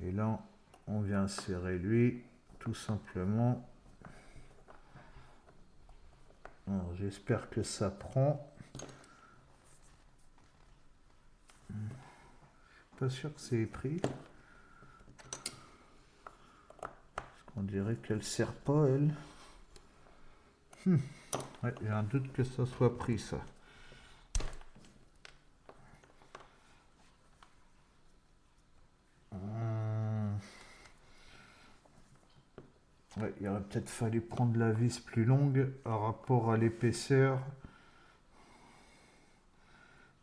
Et là, on vient serrer lui, tout simplement. Alors j'espère que ça prend. Pas sûr que c'est pris. On dirait qu'elle sert pas, elle. Ouais, j'ai un doute que ça soit pris, ça. Ouais, il aurait peut-être fallu prendre la vis plus longue par rapport à l'épaisseur.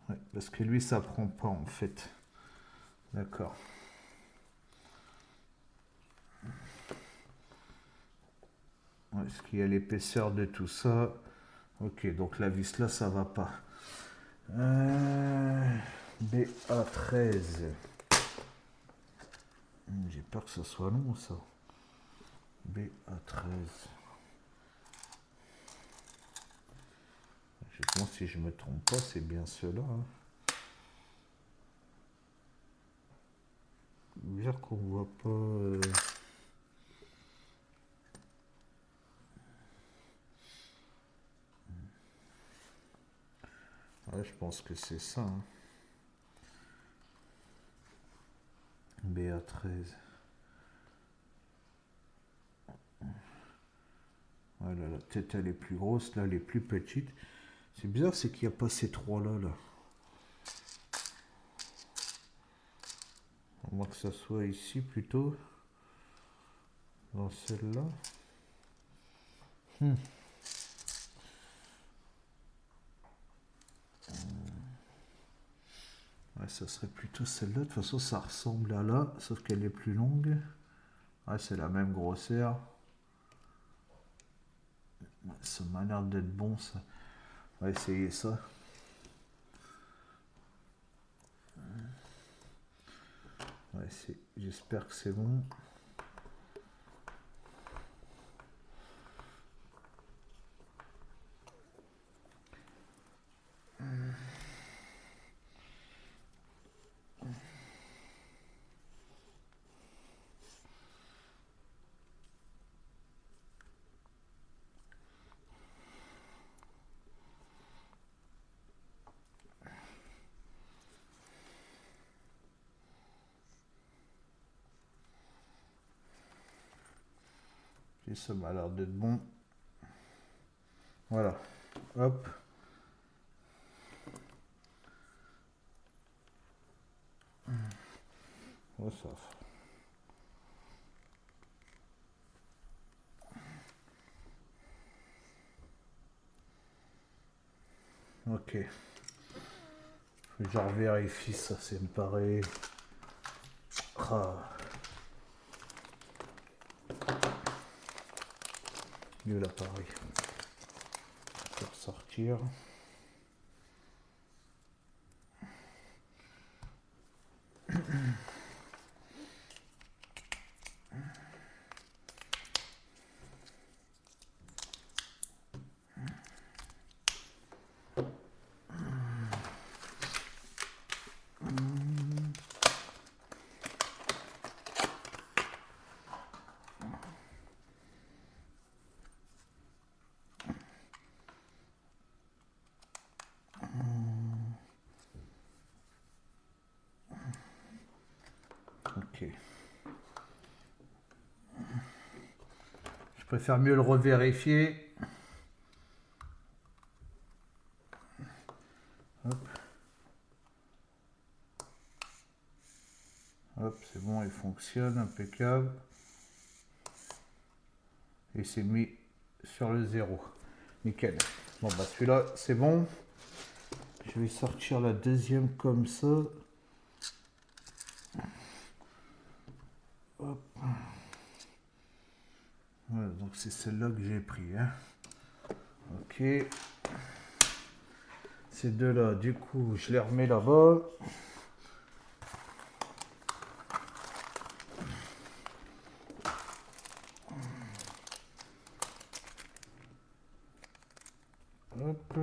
Ouais, parce que lui, ça prend pas, en fait. D'accord. Ouais, est-ce qu'il y a l'épaisseur de tout ça? Ok, donc la vis là, ça va pas. BA13. J'ai peur que ça soit long, ça. BA13. Je pense si je me trompe pas, c'est bien cela. Hein. Bizarre qu'on voit pas. Ouais, je pense que c'est ça. Hein. BA13. Voilà, la tête elle est plus grosse, là elle est plus petite. C'est bizarre, c'est qu'il n'y a pas ces trois-là. Là. À moins que ça soit ici plutôt. Dans celle-là. Ouais, ça serait plutôt celle-là. De toute façon, ça ressemble à là, sauf qu'elle est plus longue. Ouais, c'est la même grosseur. Ouais, ça m'a l'air d'être bon, ça. On va essayer ça. Ouais, j'espère que c'est bon. Et ça m'a l'air d'être bon. Voilà. Hop. Ouais, ça. Ok. Je vérifie ça, ça me paraît. Ah. Mieux l'appareil. Pour sortir. Ok. Je préfère mieux le revérifier. Hop. Hop, c'est bon, il fonctionne, impeccable. Et c'est mis sur le 0. Nickel. Bon bah celui-là, c'est bon. Je vais sortir la deuxième comme ça. Hop. Voilà, donc c'est celle-là que j'ai pris. Hein. Ok. Ces deux-là, du coup, je les remets là-bas. Hop.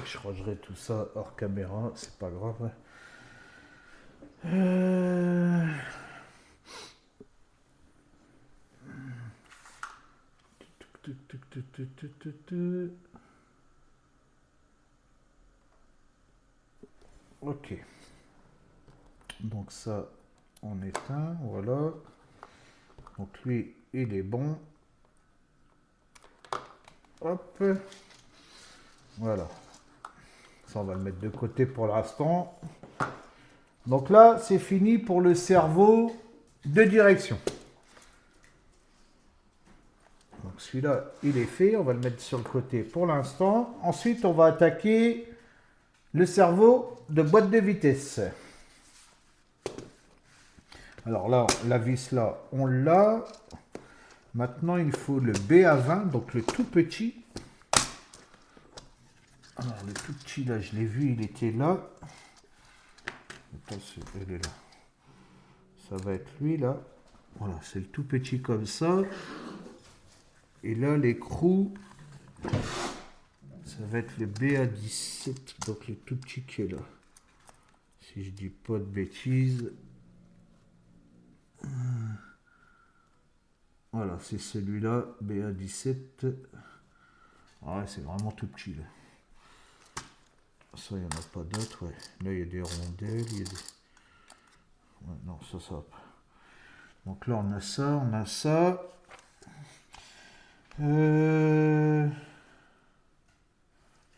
Je rangerai tout ça hors caméra, c'est pas grave. Ok. Donc ça, on éteint, voilà. Donc lui, il est bon. Hop. Voilà. Ça, on va le mettre de côté pour l'instant. Donc là, c'est fini pour le cerveau de direction. Donc celui-là, il est fait. On va le mettre sur le côté pour l'instant. Ensuite, on va attaquer le cerveau de boîte de vitesse. Alors là, la vis là, on l'a. Maintenant, il faut le BA20, donc le tout petit. Alors, le tout petit, là, je l'ai vu, il était là. Attention, il est là. Ça va être lui, là. Voilà, c'est le tout petit comme ça. Et là, l'écrou, ça va être le BA17, donc le tout petit qui est là. Si je dis pas de bêtises. Voilà, c'est celui-là, BA17. Ah ouais, c'est vraiment tout petit, là. Ça, il n'y en a pas d'autres, ouais. Là, il y a des rondelles, il y a des... Ouais, non, ça va pas. Donc là, on a ça, on a ça.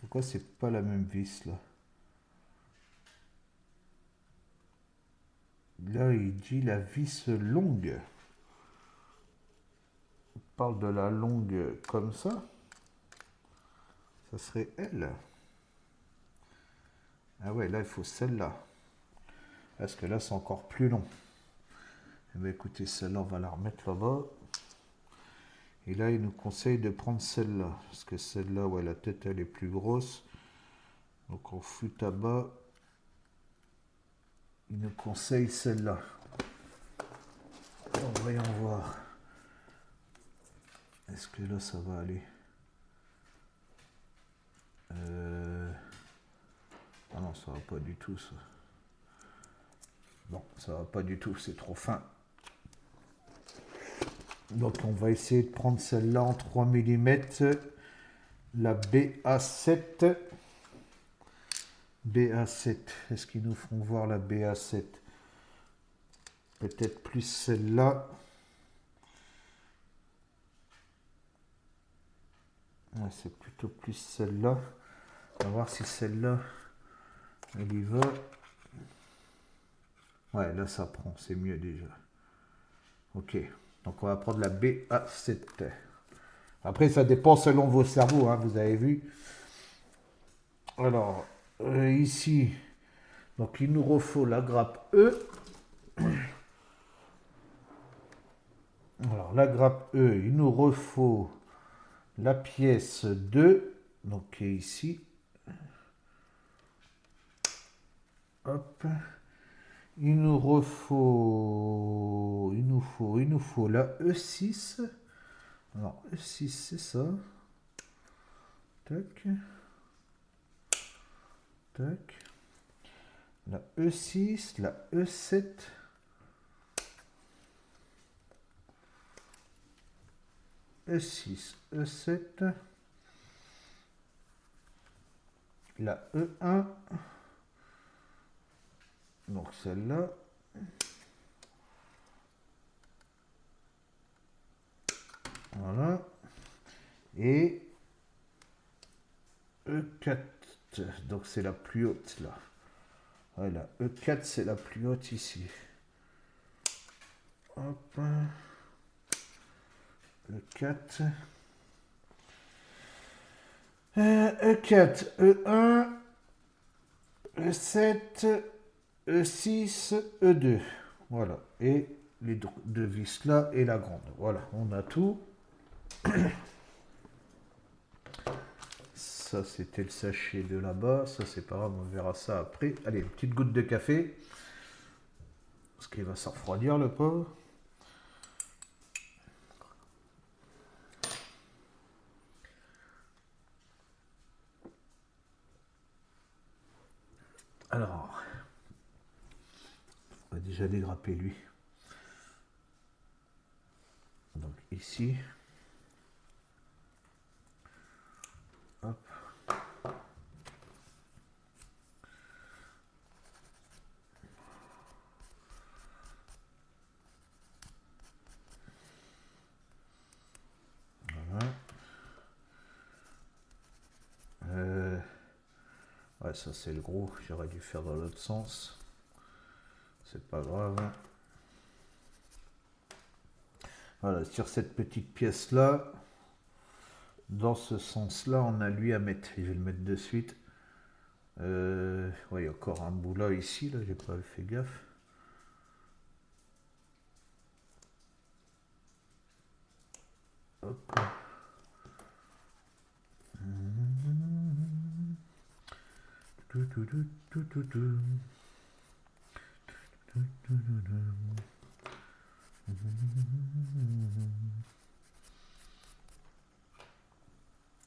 Pourquoi c'est pas la même vis, là? Là, il dit la vis longue. Il parle de la longue comme ça. Ça serait elle. Ah ouais, là, il faut celle-là. Parce que là, c'est encore plus long. Eh bien, écoutez, celle-là, on va la remettre là-bas. Et là, il nous conseille de prendre celle-là. Parce que celle-là, ouais, la tête, elle est plus grosse. Donc, on fout tabac. Il nous conseille celle-là. Alors, voyons voir. Est-ce que là, ça va aller? Ah non, ça va pas du tout, ça. Non, ça va pas du tout, c'est trop fin. Donc, on va essayer de prendre celle-là en 3 mm. La BA7. BA7. Est-ce qu'ils nous feront voir la BA7? Peut-être plus celle-là. Ouais, c'est plutôt plus celle-là. On va voir si celle-là, Elle y va. Ouais, là ça prend, c'est mieux déjà. Ok, donc on va prendre la BA7. Après, ça dépend selon vos cerveaux, hein, vous avez vu. Alors, ici, donc il nous refaut la grappe E. Alors, la grappe E, il nous refaut la pièce 2, donc qui est ici. Hop. Il nous faut la E6. Alors, E6, c'est ça. Tac. Tac. La E6, la E7. E6, E7. La E1. Donc celle-là. Voilà. Et E4. Donc c'est la plus haute là. Voilà. E4 c'est la plus haute ici. Hop. E4. E4, E1, E7, E6, E2. Voilà. Et les deux vis là et la grande. Voilà, on a tout. Ça, c'était le sachet de là-bas. Ça, c'est pas grave, on verra ça après. Allez, une petite goutte de café. Parce qu'il va se refroidir, le pauvre. Alors, on va déjà dégrapper lui. Donc ici. Hop. Voilà. Ouais, ça c'est le gros. J'aurais dû faire dans l'autre sens. C'est pas grave. Voilà, sur cette petite pièce là, dans ce sens là, on a lui à mettre. Je vais le mettre de suite. Ouais, il y a encore un bout là ici, là, j'ai pas fait gaffe. Hop.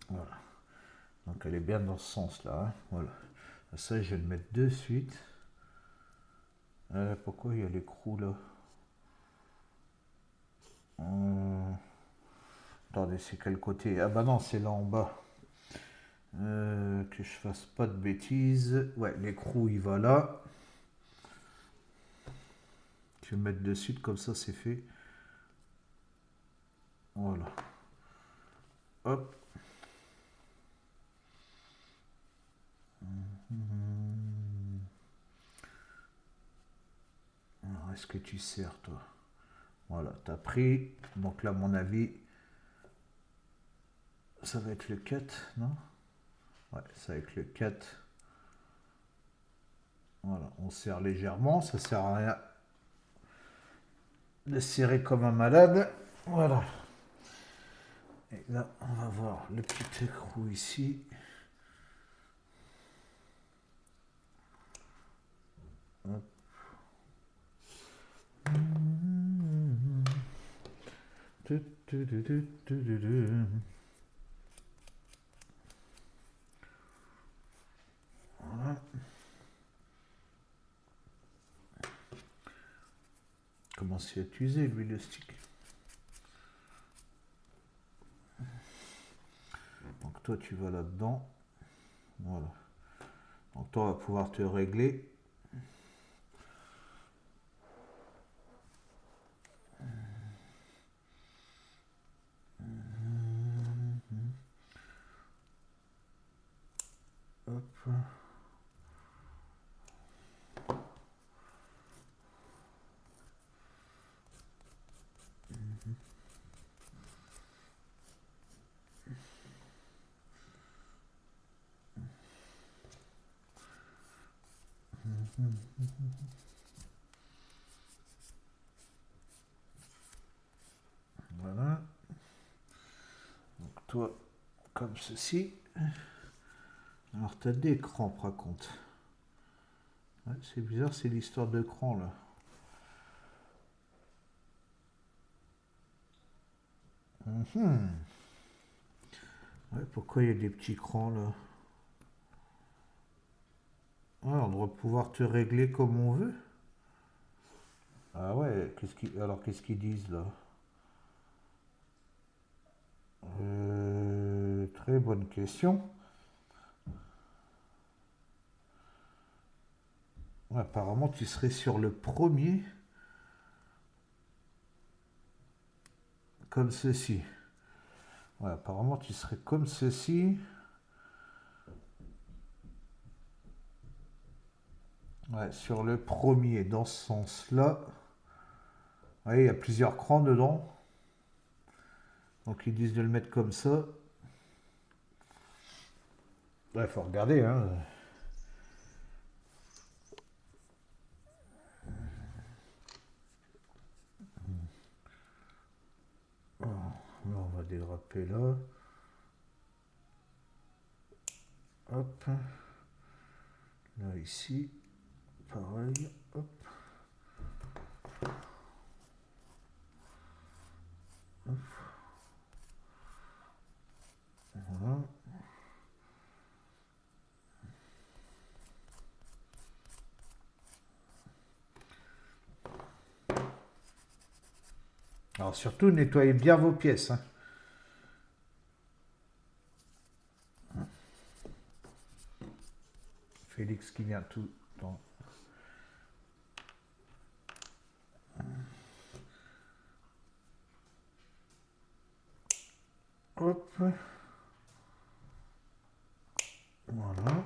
Voilà. Donc elle est bien dans ce sens-là. Hein. Voilà. Ça, je vais le mettre de suite. Pourquoi il y a l'écrou là? Attendez, c'est quel côté? Ah bah non, c'est là en bas. Que je fasse pas de bêtises. Ouais, l'écrou il va là. Je vais le mettre de suite, comme ça c'est fait. Voilà. Hop. Alors, est-ce que tu sers, toi? Voilà, t'as pris. Donc là, à mon avis, ça va être le 4, non? Ouais, ça va être le 4. Voilà, on serre légèrement. Ça sert à rien de serrer comme un malade. Voilà. Et là, on va voir le petit écrou ici. Hop. Voilà. Commencez à utiliser lui le stick. Donc toi tu vas là-dedans. Voilà. Donc toi on va pouvoir te régler. Hop. Voilà. Donc toi, comme ceci. Alors t'as des crans par contre. Ouais, c'est bizarre, c'est l'histoire de crans là. Ouais, pourquoi il y a des petits crans là? Ah, on doit pouvoir te régler comme on veut. Ah ouais, alors qu'est-ce qu'ils disent là? Très bonne question. Ouais, apparemment, tu serais sur le premier, comme ceci. Ouais, apparemment, tu serais comme ceci. Ouais, sur le premier, dans ce sens-là. Ouais, il y a plusieurs crans dedans. Donc, ils disent de le mettre comme ça. Ouais, faut regarder, hein. Oh, là, on va dégraper là. Hop. Là, ici. Pareil. Hop. Voilà. Alors, surtout, nettoyez bien vos pièces, hein. Félix qui vient tout dans. Hop. Voilà.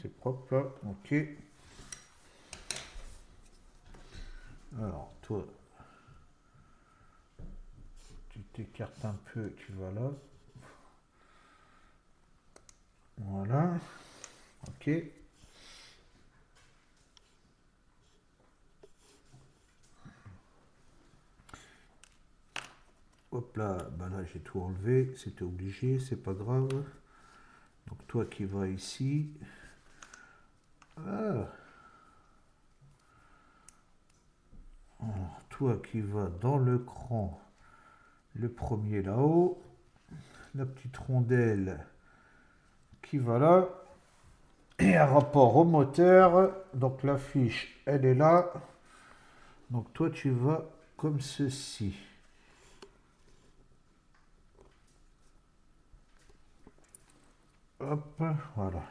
C'est propre là. Ok. Alors, toi, tu t'écartes un peu, tu vas là. Voilà. Ok. Hop là, bah là j'ai tout enlevé, c'était obligé, c'est pas grave. Donc toi qui vas ici. Ah. Alors, toi qui vas dans le cran, le premier là-haut. La petite rondelle qui va là. Et un rapport au moteur. Donc la fiche, elle est là. Donc toi tu vas comme ceci. Hop, voilà.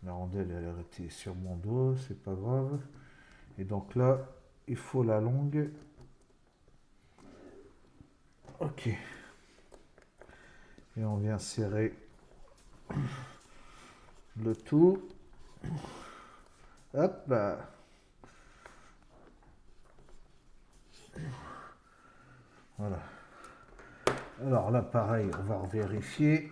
La rondelle, elle est arrêtée sur mon doigt, c'est pas grave. Et donc là, il faut la longue. Ok. Et on vient serrer le tout. Hop là. Voilà. Alors là, pareil, on va vérifier.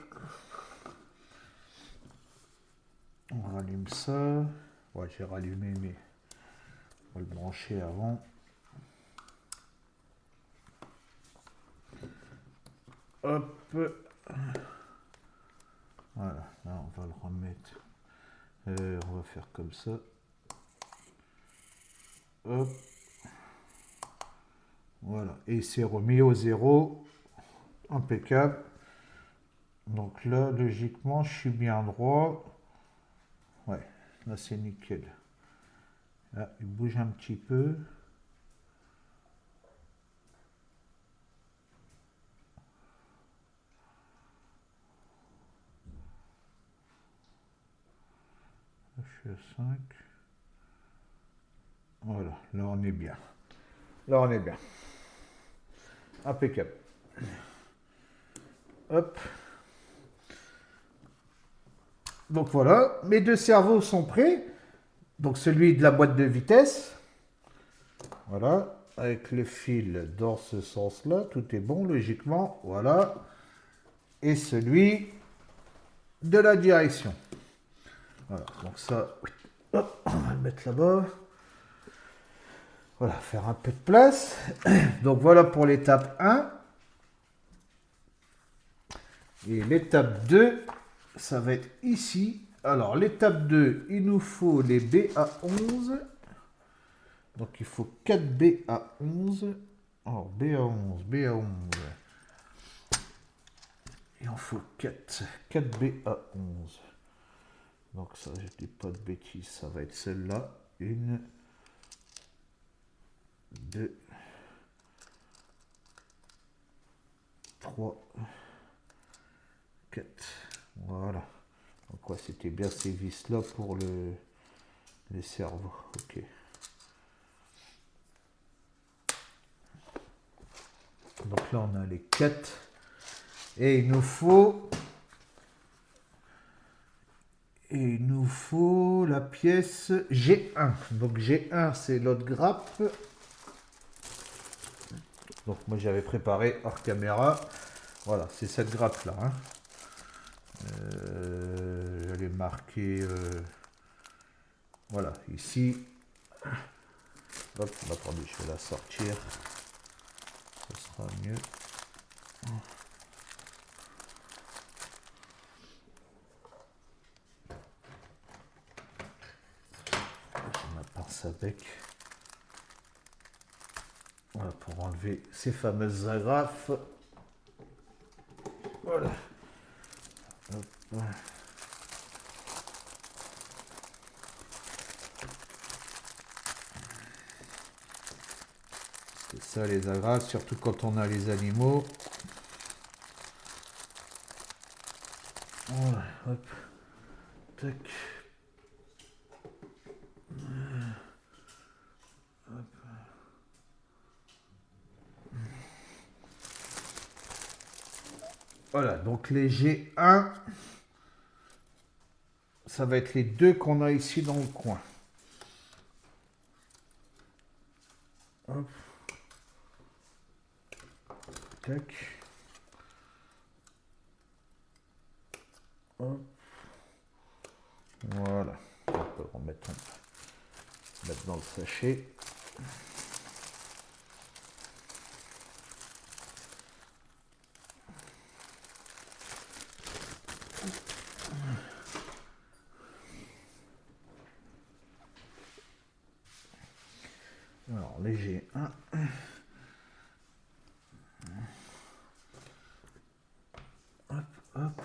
On rallume ça. Ouais, j'ai rallumé, mais on va le brancher avant. Hop. Voilà, là on va le remettre. On va faire comme ça. Hop. Voilà, et c'est remis au zéro. Impeccable. Donc là, logiquement, je suis bien droit. Ouais, là c'est nickel. Là, il bouge un petit peu. Je suis à 5. Voilà, là on est bien. Là on est bien. Impeccable. Hop. Donc voilà, mes deux cerveaux sont prêts. Donc celui de la boîte de vitesse. Voilà, avec le fil dans ce sens-là, tout est bon logiquement. Voilà. Et celui de la direction. Voilà, donc ça, hop, on va le mettre là-bas. Voilà, faire un peu de place. Donc voilà pour l'étape 1. Et l'étape 2, ça va être ici. Alors l'étape 2, il nous faut les BA11. Donc il faut 4 BA11. Alors BA11, BA11. Il en faut 4. 4 BA11. Donc ça, je dis pas de bêtises, ça va être celle-là. 1, 2, 3, 4. Voilà. Donc ouais, c'était bien ces vis-là pour les cerveaux. Ok. Donc là, on a les 4. Et il nous faut... la pièce G1. Donc G1, c'est l'autre grappe. Donc moi, j'avais préparé hors caméra. Voilà, c'est cette grappe-là. Hein. Je l'ai marqué... voilà, ici. Hop, attendez, je vais la sortir. Ça sera mieux. J'ai ma pince avec. Voilà, pour enlever ces fameuses agrafes. Voilà. Hop. C'est ça les agrafes, surtout quand on a les animaux. Voilà, hop. Tac. Voilà, donc les G1, ça va être les deux qu'on a ici dans le coin. Hop. Tac. Hop. Voilà. On peut remettre dans le sachet. Alors, les G1. Hop, hop.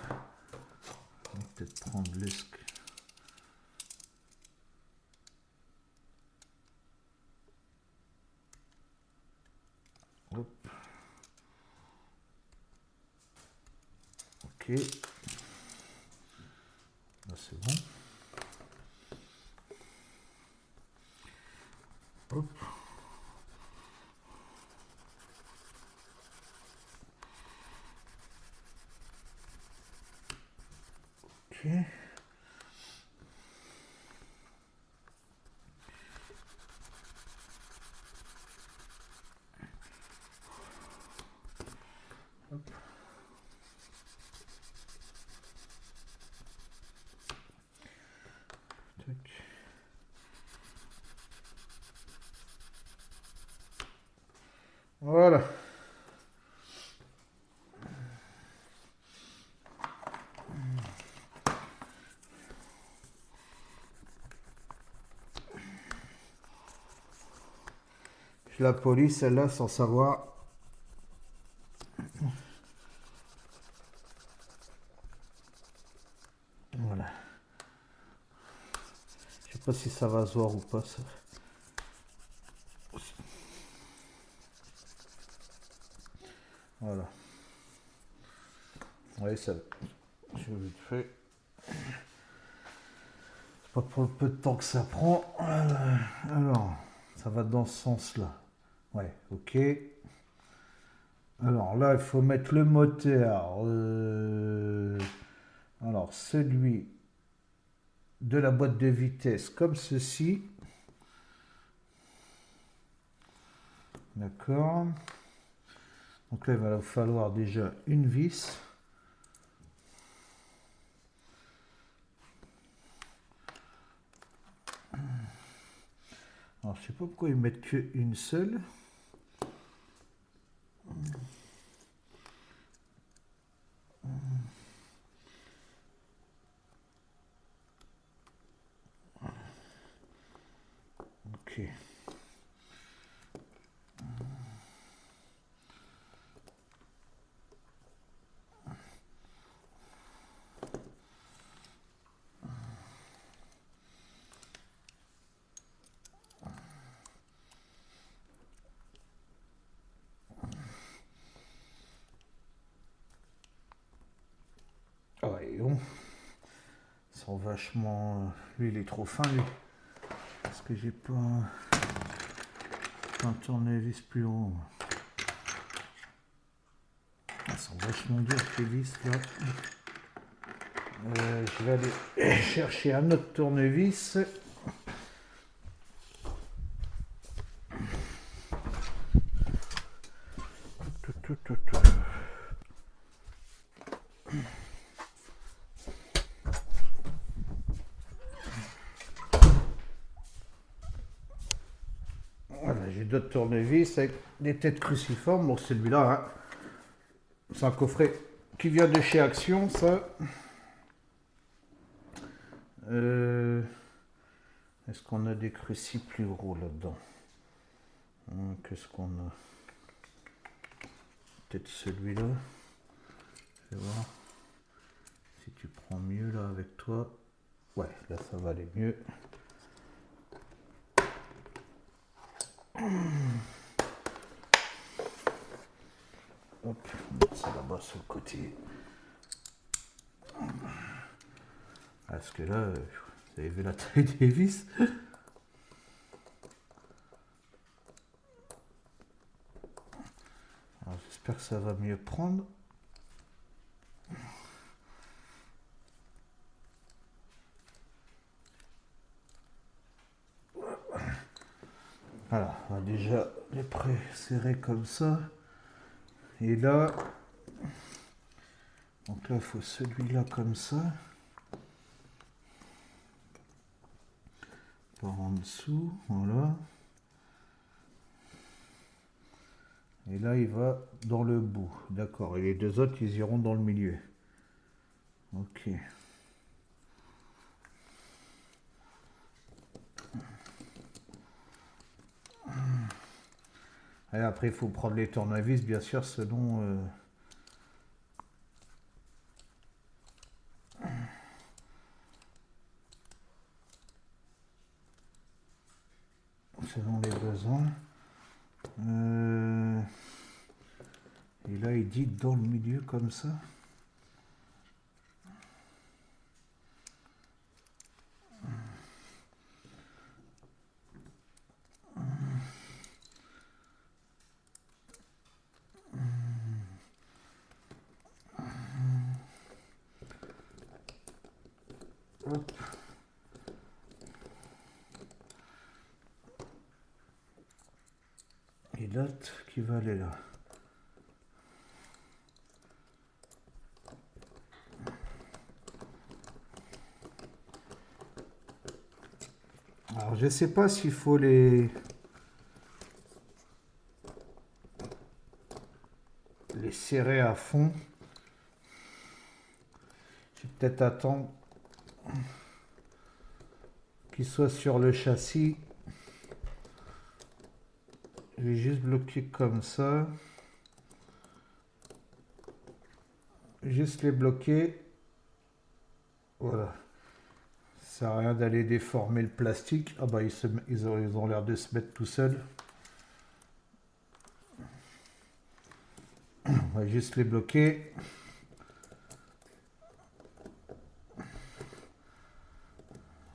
On va peut-être prendre le... Hop. Ok. Là, c'est bon. Hop. Ok. Hop. Tac. Voilà. Je la polis celle-là sans savoir. Voilà. Je sais pas si ça va se voir ou pas ça. Voilà. Oui, ça. Je vite fait. pas pour le peu de temps que ça prend. Alors, ça va dans ce sens-là. Ouais, ok. Alors là, il faut mettre le moteur. Alors, celui de la boîte de vitesse comme ceci. D'accord. Donc là, il va falloir déjà une vis. Alors, je sais pas pourquoi ils mettent qu'une seule. Ok. Ah ouais, bon. Ils sont vachement... Lui, il est trop fin, lui. Parce que j'ai pas un tournevis plus haut. Ils sont vachement durs, ces vis, là. Je vais aller chercher un autre tournevis. Voilà, j'ai d'autres tournevis avec des têtes cruciformes. Bon, celui-là, hein, c'est un coffret qui vient de chez Action, ça. Est-ce qu'on a des crucis plus gros là-dedans? Qu'est-ce qu'on a? Peut-être celui-là. Je vais voir si tu prends mieux là avec toi. Ouais, là ça va aller mieux. Hop, on met ça là-bas sur le côté. Parce que là, vous avez vu la taille des vis? Alors j'espère que ça va mieux prendre. Voilà, on va déjà les pré-serrer comme ça. Et là, donc là il faut celui-là comme ça. Par en dessous, voilà. Et là il va dans le bout, d'accord. Et les deux autres ils iront dans le milieu. Ok. Et après il faut prendre les tournevis bien sûr selon selon les besoins. Et là il dit dans le milieu comme ça. Hop. Et l'autre qui va aller là. Alors je sais pas s'il faut les serrer à fond. Je vais peut-être attendre qu'ils soient sur le châssis. Je vais juste bloquer comme ça. Juste les bloquer. Voilà. Ça sert à rien d'aller déformer le plastique. Ah bah ils ont l'air de se mettre tout seuls. On va juste les bloquer.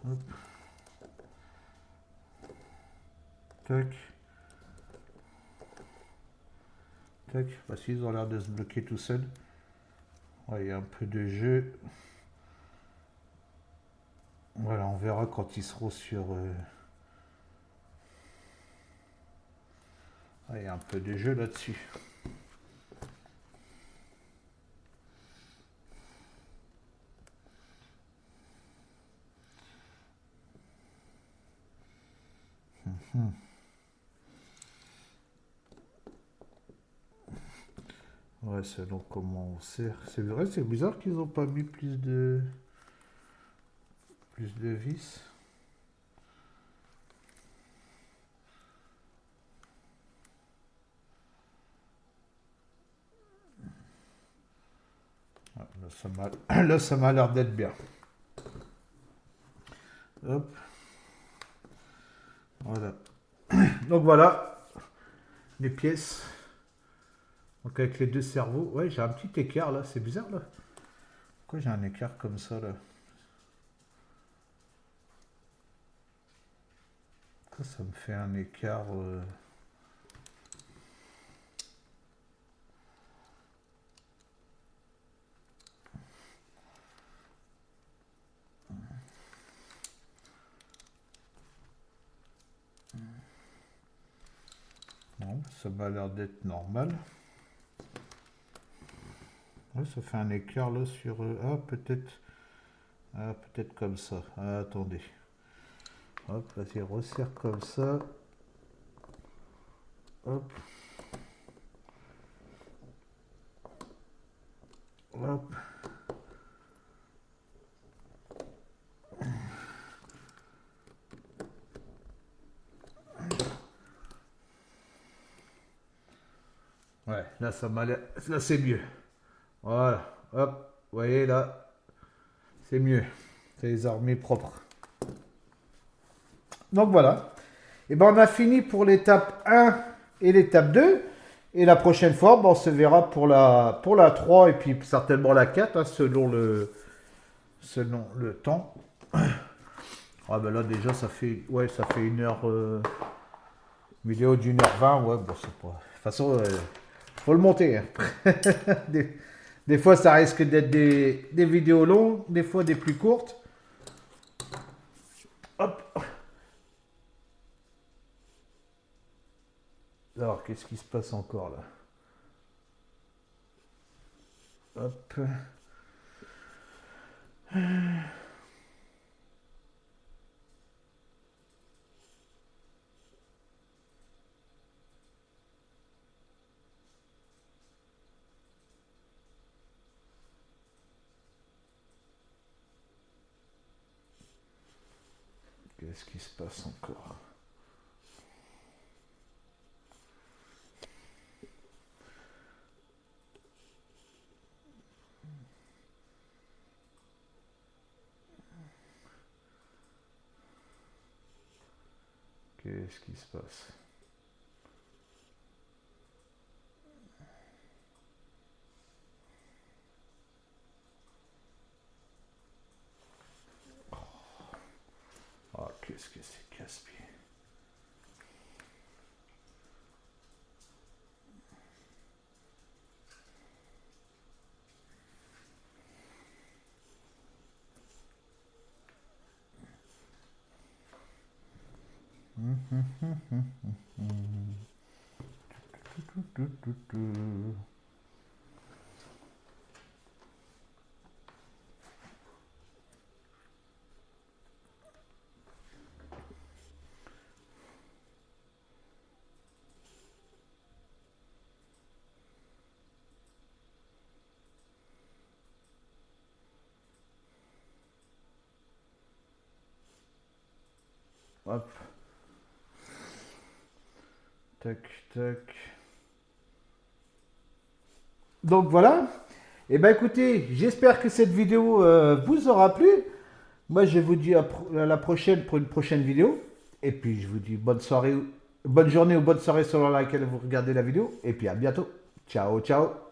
Hop. Tac. Tac. Bah si, ils ont l'air de se bloquer tout seuls. Ouais, il y a un peu de jeu. Voilà, on verra quand ils seront sur... Ah, il y a un peu de jeu là-dessus. Ouais, selon comment on sert. C'est vrai, c'est bizarre qu'ils n'ont pas mis plus de vis. Ah, là, ça m'a l'air d'être bien. Hop. Voilà. Donc voilà les pièces. Donc avec les deux cerveaux. Ouais, j'ai un petit écart là. C'est bizarre là. Pourquoi j'ai un écart comme ça là? Pourquoi ça me fait un écart Non, ça m'a l'air d'être normal. Ouais, ça fait un écart là sur... Ah, peut-être... Ah, peut-être comme ça. Ah, attendez. Hop, vas-y, resserre comme ça. Hop. Hop. Ouais, là, ça m'a l'air... Là, c'est mieux. Voilà. Hop. Vous voyez, là, c'est mieux. C'est les armées propres. Donc, voilà. Et ben, on a fini pour l'étape 1 et l'étape 2. Et la prochaine fois, ben, on se verra pour la 3 et puis certainement la 4, hein, selon le temps. Ah ben là déjà ça fait une heure vidéo d'1h20, ouais bon c'est pas. De toute façon faut le monter. Hein. des fois ça risque d'être des vidéos longues, des fois des plus courtes. Hop. Alors qu'est-ce qui se passe encore là? Hop. Qu'est-ce qui se passe encore? Qu'est-ce qui se passe? Ah, qu'est-ce que c'est casse-pied. Hop. Tac, tac. Donc voilà. Et ben écoutez, j'espère que cette vidéo vous aura plu. Moi, je vous dis à la prochaine pour une prochaine vidéo. Et puis, je vous dis bonne soirée, bonne journée ou bonne soirée selon laquelle vous regardez la vidéo. Et puis, à bientôt. Ciao, ciao.